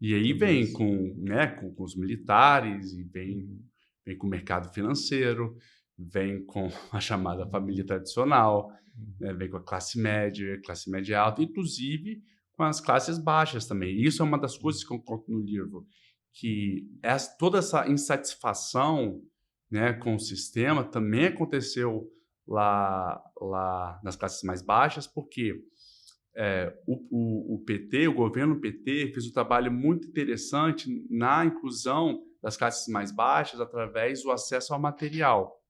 E aí vem com os militares, e vem com o mercado financeiro, vem com a chamada família tradicional, né? Vem com a classe média alta, inclusive com as classes baixas também. E isso é uma das coisas que eu conto no livro, que toda essa insatisfação, né, com o sistema também aconteceu lá nas classes mais baixas, porque o PT, o governo PT, fez um trabalho muito interessante na inclusão das classes mais baixas através do acesso ao material,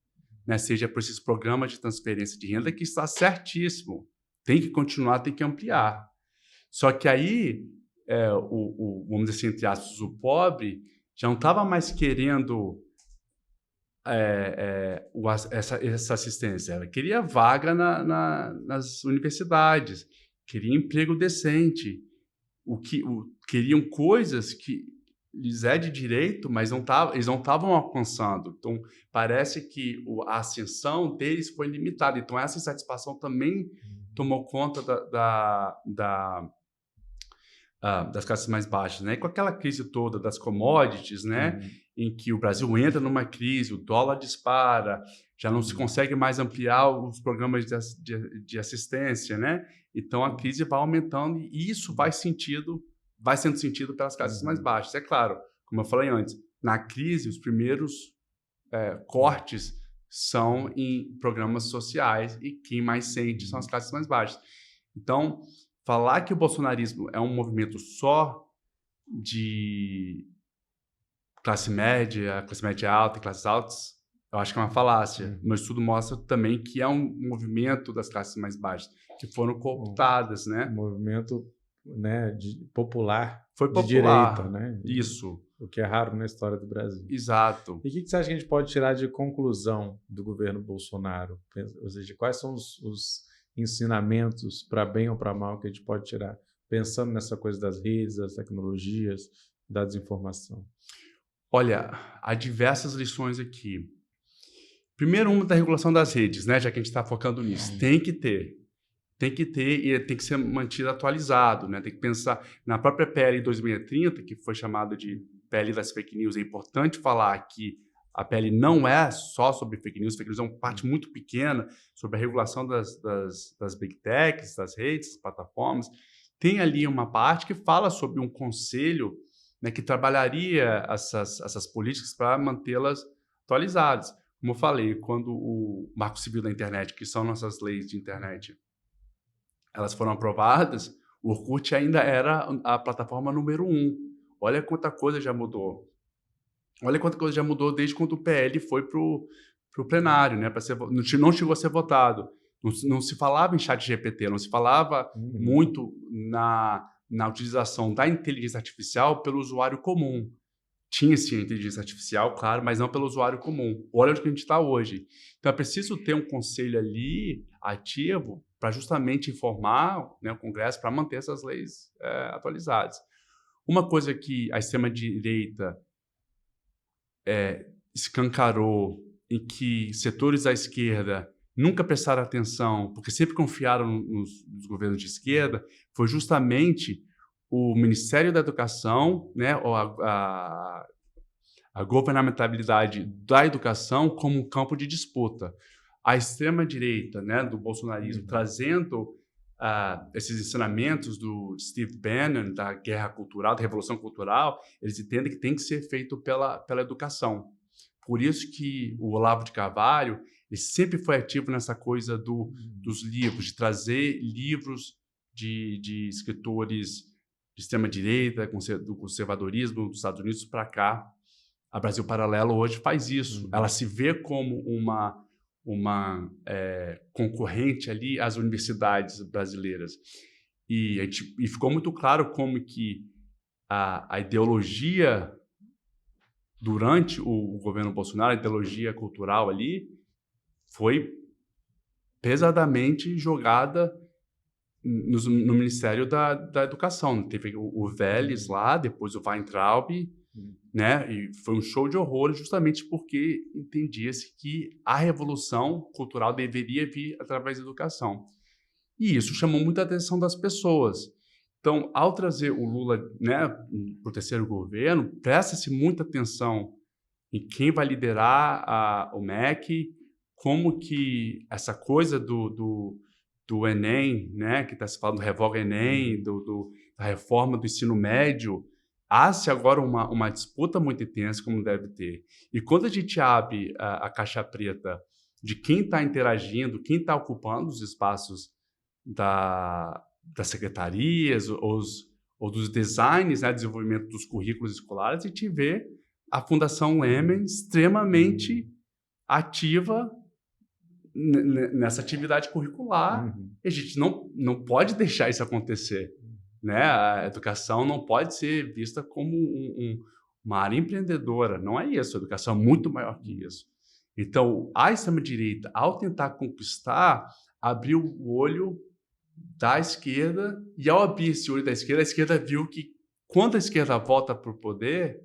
né? Seja por esses programas de transferência de renda, que está certíssimo, tem que continuar, tem que ampliar. Só que aí, vamos dizer assim, entre aspas, o pobre já não estava mais querendo essa assistência, ela queria vaga nas universidades, queria emprego decente, queriam coisas que lhes é de direito, mas eles não estavam alcançando. Então, parece que a ascensão deles foi limitada. Então, essa insatisfação também tomou conta das classes mais baixas, né? E com aquela crise toda das commodities, né? Em que o Brasil entra numa crise, o dólar dispara, já não se consegue mais ampliar os programas de assistência, né? Então, a crise vai aumentando e isso vai sendo sentido pelas classes mais baixas. É claro, como eu falei antes, na crise, os primeiros cortes são em programas sociais e quem mais sente são as classes mais baixas. Então, falar que o bolsonarismo é um movimento só de classe média alta e classes altas, eu acho que é uma falácia. Meu estudo mostra também que é um movimento das classes mais baixas, que foram cooptadas, né? Um movimento, né, popular, foi popular, de direita, né? Isso. O que é raro na história do Brasil. Exato. E o que você acha que a gente pode tirar de conclusão do governo Bolsonaro? Ou seja, quais são os ensinamentos, para bem ou para mal, que a gente pode tirar, pensando nessa coisa das redes, das tecnologias, da desinformação? Olha, há diversas lições aqui. Primeiro, uma da regulação das redes, né? Já que a gente está focando nisso. Tem que ter e tem que ser mantido atualizado, né? Tem que pensar na própria PL 2630, que foi chamada de PL das fake news. É importante falar que A PL não é só sobre fake news é uma parte muito pequena sobre a regulação das big techs, das redes, das plataformas. Tem ali uma parte que fala sobre um conselho, né, que trabalharia essas políticas para mantê-las atualizadas. Como eu falei, quando o Marco Civil da Internet, que são nossas leis de internet, elas foram aprovadas, o Orkut ainda era a plataforma número 1. Olha quanta coisa já mudou. Olha quanta coisa já mudou desde quando o PL foi para o plenário, né? Não chegou a ser votado. Não se falava em chat GPT, não se falava muito na utilização da inteligência artificial pelo usuário comum. Tinha sim a inteligência artificial, claro, mas não pelo usuário comum. Olha onde que a gente está hoje. Então é preciso ter um conselho ali ativo para justamente informar, né, o Congresso para manter essas leis atualizadas. Uma coisa que a extrema-direita escancarou e que setores da esquerda nunca prestaram atenção, porque sempre confiaram nos governos de esquerda, foi justamente o Ministério da Educação, né, ou a governamentalidade da educação como um campo de disputa. A extrema-direita, né, do bolsonarismo, trazendo esses ensinamentos do Steve Bannon, da guerra cultural, da revolução cultural, eles entendem que tem que ser feito pela educação. Por isso que o Olavo de Carvalho ele sempre foi ativo nessa coisa dos livros, de trazer livros de escritores de extrema-direita, do conservadorismo dos Estados Unidos para cá. A Brasil Paralelo hoje faz isso. Ela se vê como uma concorrente ali às universidades brasileiras. E ficou muito claro como que a ideologia durante o governo Bolsonaro, a ideologia cultural ali, foi pesadamente jogada no Ministério da Educação. Teve o Vélez lá, depois o Weintraub, né? E foi um show de horror justamente porque entendia-se que a revolução cultural deveria vir através da educação. E isso chamou muita atenção das pessoas. Então, ao trazer o Lula, né, para o terceiro governo, presta-se muita atenção em quem vai liderar o MEC, como que essa coisa do Enem, né, que está se falando do revoga Enem, da reforma do ensino médio, há-se agora uma disputa muito intensa, como deve ter. E quando a gente abre a caixa preta de quem está interagindo, quem está ocupando os espaços das secretarias ou dos designs, né, desenvolvimento dos currículos escolares, a gente vê a Fundação Lehman extremamente ativa nessa atividade curricular. E a gente não pode deixar isso acontecer. Né? A educação não pode ser vista como uma área empreendedora. Não é isso. A educação é muito maior que isso. Então, a extrema-direita, ao tentar conquistar, abriu o olho da esquerda, e ao abrir esse olho da esquerda, a esquerda viu que quando a esquerda volta para o poder,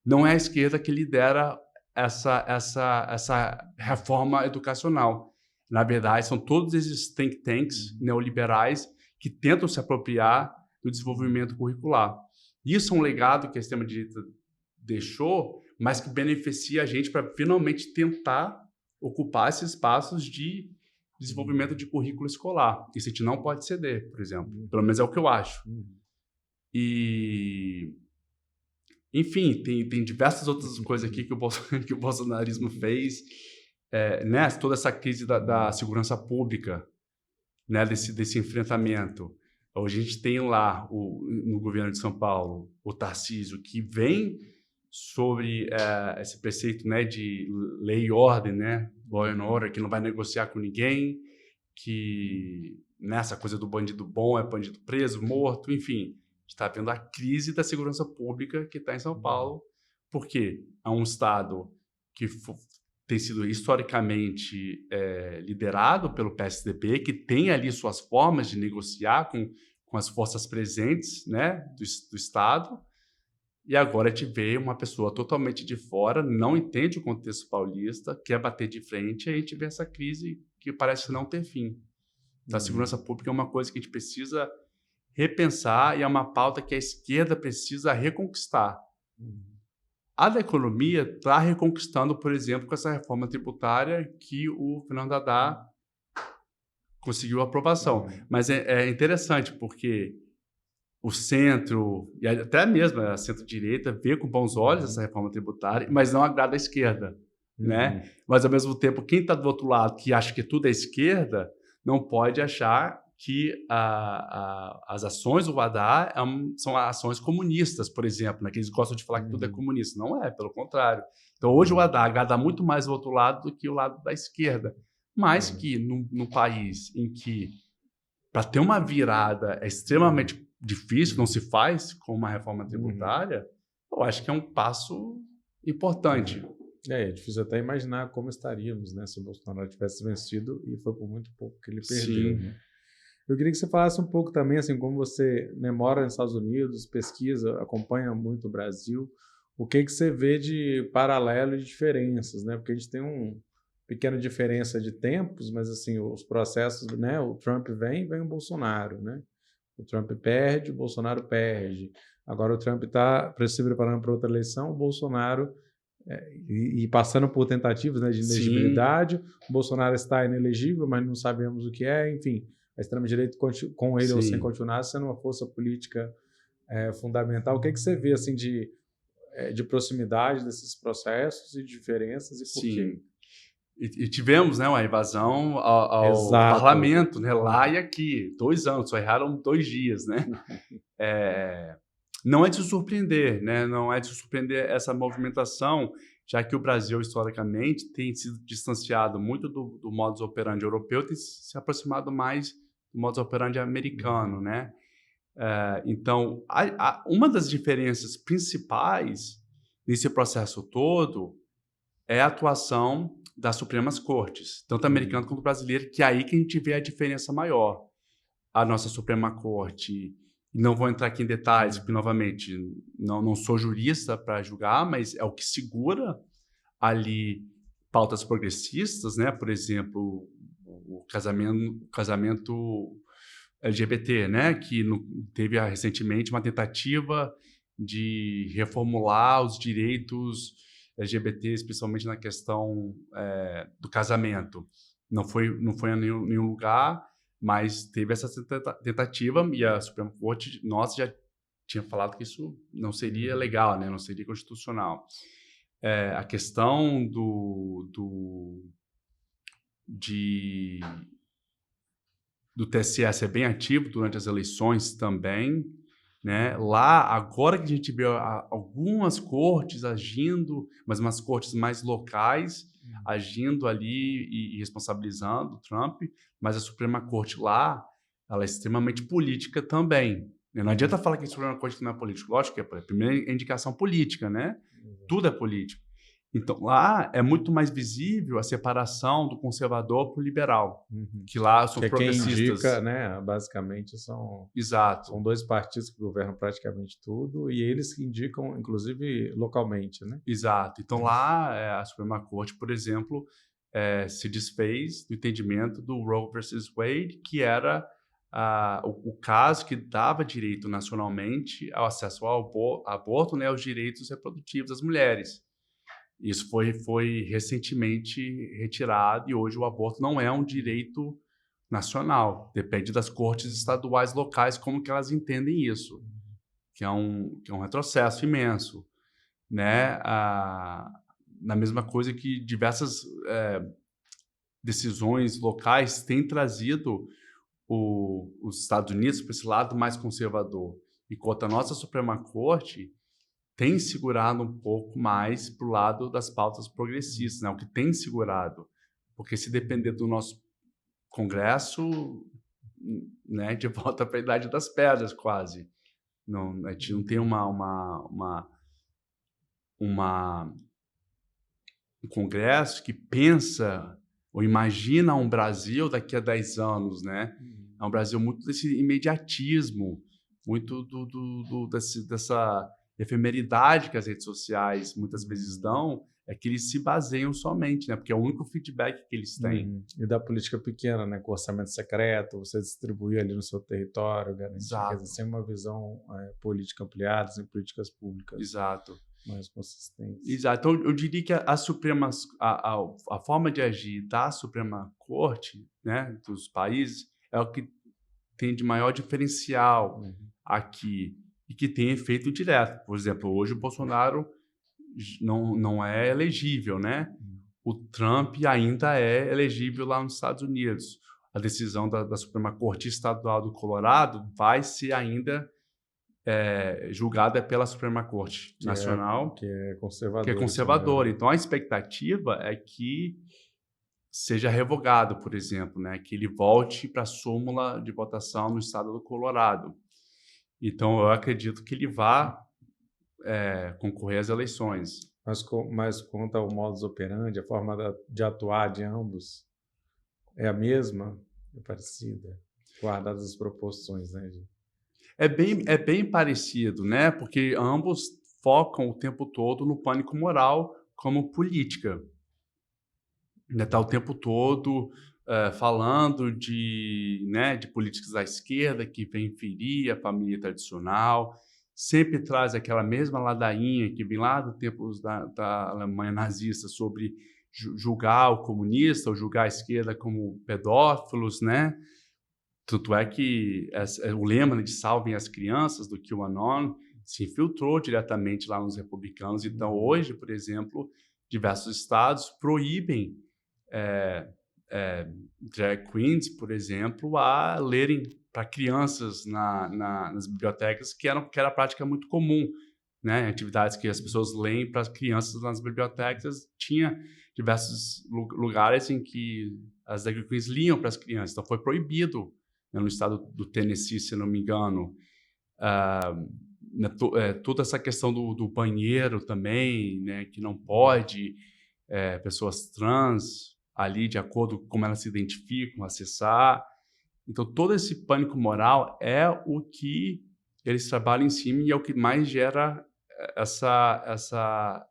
não é a esquerda que lidera essa reforma educacional. Na verdade, são todos esses think tanks neoliberais que tentam se apropriar do desenvolvimento curricular. Isso é um legado que a extrema-direita deixou, mas que beneficia a gente para finalmente tentar ocupar esses espaços de desenvolvimento de currículo escolar. Isso a gente não pode ceder, por exemplo. Pelo menos é o que eu acho. E... Enfim, tem diversas outras coisas aqui que o bolsonarismo fez, né? Toda essa crise da segurança pública, né? Desse enfrentamento. Hoje a gente tem lá, no governo de São Paulo, o Tarcísio, que vem sobre esse preceito, né, de lei e ordem, né? Law and order, que não vai negociar com ninguém, que nessa coisa do bandido bom é bandido preso, morto, enfim. Está vendo a crise da segurança pública que está em São Paulo, porque é um Estado que tem sido historicamente liderado pelo PSDB, que tem ali suas formas de negociar com as forças presentes, né, do Estado, e agora a gente vê uma pessoa totalmente de fora, não entende o contexto paulista, quer bater de frente, e a gente vê essa crise que parece não ter fim. Então, a segurança pública é uma coisa que a gente precisa repensar e é uma pauta que a esquerda precisa reconquistar. A da economia está reconquistando, por exemplo, com essa reforma tributária que o Fernando Haddad conseguiu aprovação. Mas é interessante, porque o centro, e até mesmo a centro-direita, vê com bons olhos essa reforma tributária, mas não agrada a esquerda. Né? Mas, ao mesmo tempo, quem está do outro lado, que acha que tudo é esquerda, não pode achar que as ações do Haddad são ações comunistas, por exemplo, né? Que eles gostam de falar que tudo é comunista. Não é, pelo contrário. Então, hoje o Haddad agrada muito mais o outro lado do que o lado da esquerda. Mas que, num país em que, para ter uma virada é extremamente difícil, não se faz com uma reforma tributária, eu acho que é um passo importante. É difícil até imaginar como estaríamos, né, se o Bolsonaro tivesse vencido, e foi por muito pouco que ele perdeu. Né? Eu queria que você falasse um pouco também, assim, como você, né, mora nos Estados Unidos, pesquisa, acompanha muito o Brasil, o que você vê de paralelo e de diferenças, né? Porque a gente tem uma pequena diferença de tempos, mas assim, os processos, né, o Trump vem o Bolsonaro, né? O Trump perde, o Bolsonaro perde. Agora o Trump está se preparando para outra eleição, o Bolsonaro e passando por tentativas, né, de inelegibilidade. O Bolsonaro está inelegível, mas não sabemos o que é. Enfim, a extrema-direita, com ele ou sem continuar, sendo uma força política fundamental. O que você vê assim, de proximidade desses processos e diferenças e por quê? E tivemos, né, uma invasão ao parlamento, né, lá e aqui. 2 anos, só erraram 2 dias. Né? Não é de se surpreender, né? Não é de se surpreender essa movimentação, já que o Brasil, historicamente, tem sido distanciado muito do modus operandi europeu, tem se aproximado mais do modus operandi americano. Né? Então, uma das diferenças principais nesse processo todo é a atuação das Supremas Cortes, tanto americana quanto brasileira, que é aí que a gente vê a diferença maior. A nossa Suprema Corte, não vou entrar aqui em detalhes, porque, novamente, não sou jurista para julgar, mas é o que segura ali pautas progressistas, né? Por exemplo, o casamento LGBT, né? Que teve recentemente uma tentativa de reformular os direitos LGBTs, principalmente na questão do casamento. Não foi a nenhum lugar, mas teve essa tentativa e a Suprema Corte nossa já tinha falado que isso não seria legal, né? Não seria constitucional. A questão do TSE ser bem ativo durante as eleições também, né? Lá, agora que a gente vê algumas cortes agindo, mas umas cortes mais locais, agindo ali e responsabilizando o Trump, mas a Suprema Corte lá, ela é extremamente política também. Não adianta falar que a Suprema Corte não é política. Lógico que é a primeira indicação política, né? Tudo é político. Então, lá é muito mais visível a separação do conservador para o liberal, que lá são progressistas. Quem indica, né, basicamente, são 2 partidos que governam praticamente tudo, e eles que indicam, inclusive, localmente. Né? Exato. Então, lá, a Suprema Corte, por exemplo, se desfez do entendimento do Roe versus Wade, que era o caso que dava direito nacionalmente ao acesso ao aborto, né, aos direitos reprodutivos das mulheres. Isso foi recentemente retirado e hoje o aborto não é um direito nacional. Depende das cortes estaduais locais como que elas entendem isso, que é um retrocesso imenso. Né? Na mesma coisa que diversas decisões locais têm trazido os Estados Unidos para esse lado mais conservador, enquanto a nossa Suprema Corte tem segurado um pouco mais para o lado das pautas progressistas, né? O que tem segurado, porque se depender do nosso Congresso, né, de volta para a Idade das Pedras, quase. Não, a gente não tem um Congresso que pensa ou imagina um Brasil daqui a 10 anos, né? É um Brasil muito desse imediatismo, muito dessa efemeridade que as redes sociais muitas vezes dão, é que eles se baseiam somente, né? Porque é o único feedback que eles têm. E da política pequena, né? Com orçamento secreto, você distribuir ali no seu território, garantir, quer dizer, sem uma visão política ampliada, sem políticas públicas. Exato. mais consistentes. Exato. Então, eu diria que a forma de agir da Suprema Corte, né, dos países é o que tem de maior diferencial aqui e que tem efeito direto. Por exemplo, hoje o Bolsonaro não é elegível, né? O Trump ainda é elegível lá nos Estados Unidos. A decisão da Suprema Corte Estadual do Colorado vai ser ainda julgada pela Suprema Corte Nacional, que é conservadora. Que é conservadora. Então, a expectativa é que seja revogado, por exemplo, né? Que ele volte para a súmula de votação no estado do Colorado. Então, eu acredito que ele vá concorrer às eleições. Mas quanto ao modus operandi, a forma de atuar de ambos é a mesma? É parecida? Guardadas as proporções, né? É bem parecido, né? Porque ambos focam o tempo todo no pânico moral como política. Está o tempo todo falando de políticos da esquerda que vem ferir a família tradicional, sempre traz aquela mesma ladainha que vem lá do tempo da Alemanha nazista sobre julgar o comunista ou julgar a esquerda como pedófilos, né? Tanto é que o lema de salvem as crianças do QAnon se infiltrou diretamente lá nos republicanos. Então, hoje, por exemplo, diversos estados proíbem drag queens, por exemplo, a lerem para crianças nas bibliotecas, que era a prática muito comum, né? Atividades que as pessoas leem para as crianças nas bibliotecas, tinha diversos lugares em que as drag queens liam para as crianças, então foi proibido, né, no estado do Tennessee, se não me engano. Toda essa questão do banheiro também, né, que não pode pessoas trans ali, de acordo com como elas se identificam, acessar. Então, todo esse pânico moral é o que eles trabalham em cima e é o que mais gera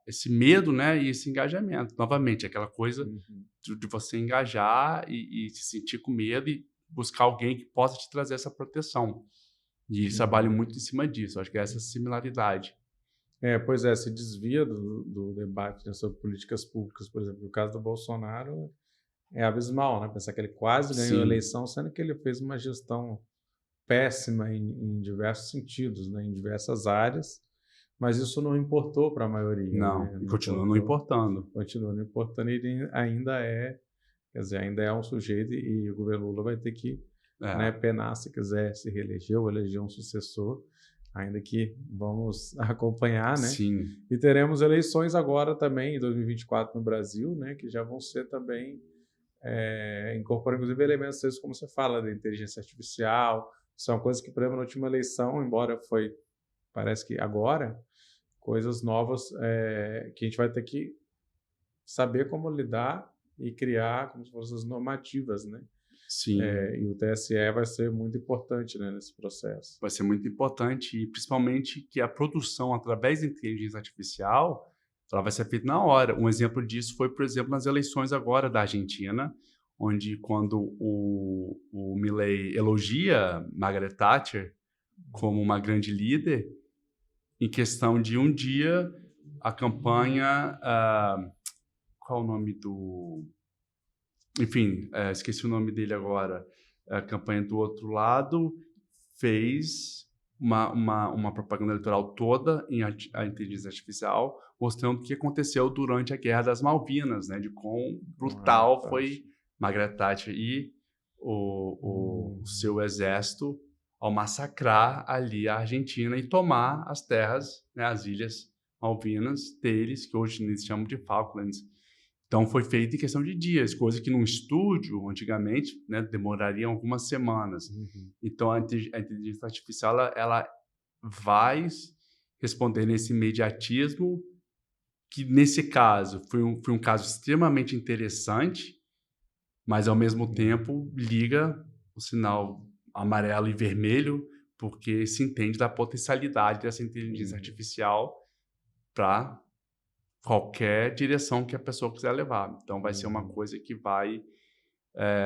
esse medo, né, e esse engajamento. Novamente, aquela coisa de você engajar e se sentir com medo e buscar alguém que possa te trazer essa proteção. E eles trabalham muito em cima disso. Acho que é essa similaridade. Pois é, se desvia do debate, né, sobre políticas públicas, por exemplo. O caso do Bolsonaro é abismal, né? Pensar que ele quase ganhou a eleição, sendo que ele fez uma gestão péssima em diversos sentidos, né, em diversas áreas, mas isso não importou para a maioria. Não, né? e continua não importando. Continua não importando, e ele ainda é um sujeito, e o governo Lula vai ter que penar se quiser se reeleger ou eleger um sucessor, ainda que vamos acompanhar, né? Sim. E teremos eleições agora também, em 2024 no Brasil, né, que já vão ser também incorporando, inclusive, elementos, como você fala, da inteligência artificial. São coisas que, por exemplo, na última eleição, embora parece que agora, coisas novas que a gente vai ter que saber como lidar e criar como se fossem as normativas, né? Sim. E o TSE vai ser muito importante, né, nesse processo. Vai ser muito importante, e principalmente que a produção através da inteligência artificial ela vai ser feita na hora. Um exemplo disso foi, por exemplo, nas eleições agora da Argentina, onde quando o Milei elogia Margaret Thatcher como uma grande líder, em questão de um dia, a campanha... qual o nome do... Enfim, esqueci o nome dele agora. A campanha do outro lado fez uma propaganda eleitoral toda em a inteligência artificial, mostrando o que aconteceu durante a Guerra das Malvinas, né? De quão brutal foi Margaret Thatcher e o seu exército ao massacrar ali a Argentina e tomar as terras, né, as ilhas Malvinas deles, que hoje eles chamam de Falklands. Então, foi feito em questão de dias, coisa que num estúdio, antigamente, né, demoraria algumas semanas. Então, a inteligência artificial ela vai responder nesse imediatismo, que, nesse caso, foi um caso extremamente interessante, mas, ao mesmo tempo, liga o sinal amarelo e vermelho, porque se entende da potencialidade dessa inteligência artificial para qualquer direção que a pessoa quiser levar. Então, vai ser uma coisa que vai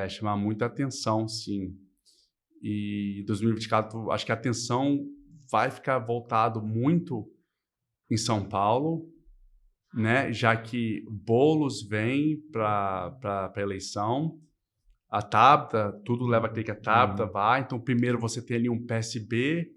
chamar muita atenção, sim. E em 2024, acho que a atenção vai ficar voltado muito em São Paulo, né? Já que Boulos vem para a eleição, a Tabata, tudo leva a crer que a Tabata vai. Então, primeiro você tem ali um PSB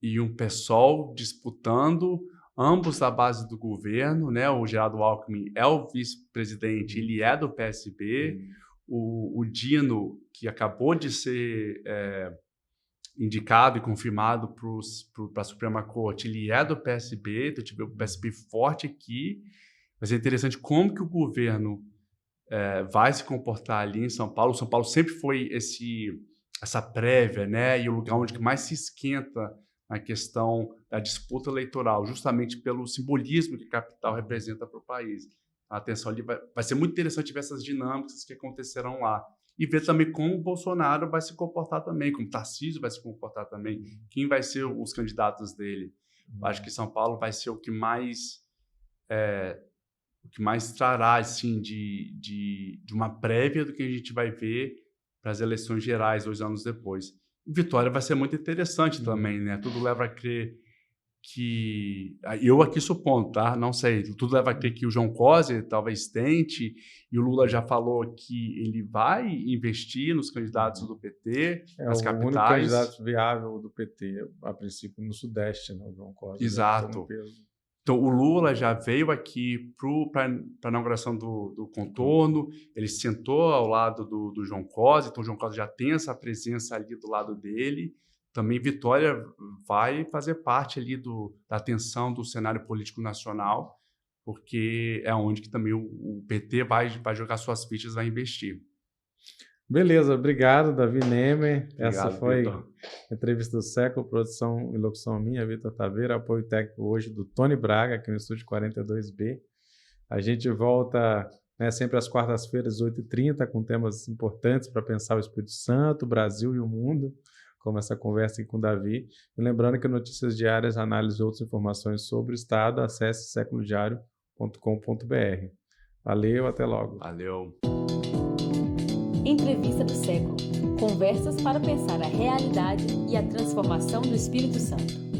e um PSOL disputando, ambos da base do governo, né? O Geraldo Alckmin é o vice-presidente, ele é do PSB. O Dino, que acabou de ser indicado e confirmado para a Suprema Corte, ele é do PSB, então tive o PSB forte aqui. Vai ser interessante como que o governo vai se comportar ali em São Paulo. São Paulo sempre foi essa prévia, né? E o lugar onde mais se esquenta a questão da disputa eleitoral, justamente pelo simbolismo que a capital representa para o país. A atenção ali vai ser muito interessante ver essas dinâmicas que acontecerão lá. E ver também como o Bolsonaro vai se comportar também, como o Tarcísio vai se comportar também, quem vai ser os candidatos dele. Acho que São Paulo vai ser o que mais trará assim, de uma prévia do que a gente vai ver para as eleições gerais 2 anos depois. Vitória vai ser muito interessante também, né? Tudo leva a crer que... Eu aqui supondo, tá? Não sei. Tudo leva a crer que o João Coser talvez tente, e o Lula já falou que ele vai investir nos candidatos do PT, nas capitais. É o único candidato viável do PT, a princípio, no Sudeste, né? O João Coser. Exato. Então, o Lula já veio aqui para a inauguração do contorno, ele sentou ao lado do João Coser, então o João Coser já tem essa presença ali do lado dele. Também Vitória vai fazer parte ali da atenção do cenário político nacional, porque é onde que também o PT vai jogar suas fichas, vai investir. Beleza, obrigado, Davi Nemer. Obrigado, essa foi Vitor. a entrevista do século, produção e locução minha, Vitor Taveira, apoio técnico hoje do Tony Braga, aqui no estúdio 42B. A gente volta, né, sempre às quartas-feiras, 8h30, com temas importantes para pensar o Espírito Santo, o Brasil e o mundo, como essa conversa aqui com o Davi. E lembrando que notícias diárias, análise e outras informações sobre o Estado, acesse séculodiario.com.br. Valeu, até logo. Valeu. Entrevista do século. Conversas para pensar a realidade e a transformação do Espírito Santo.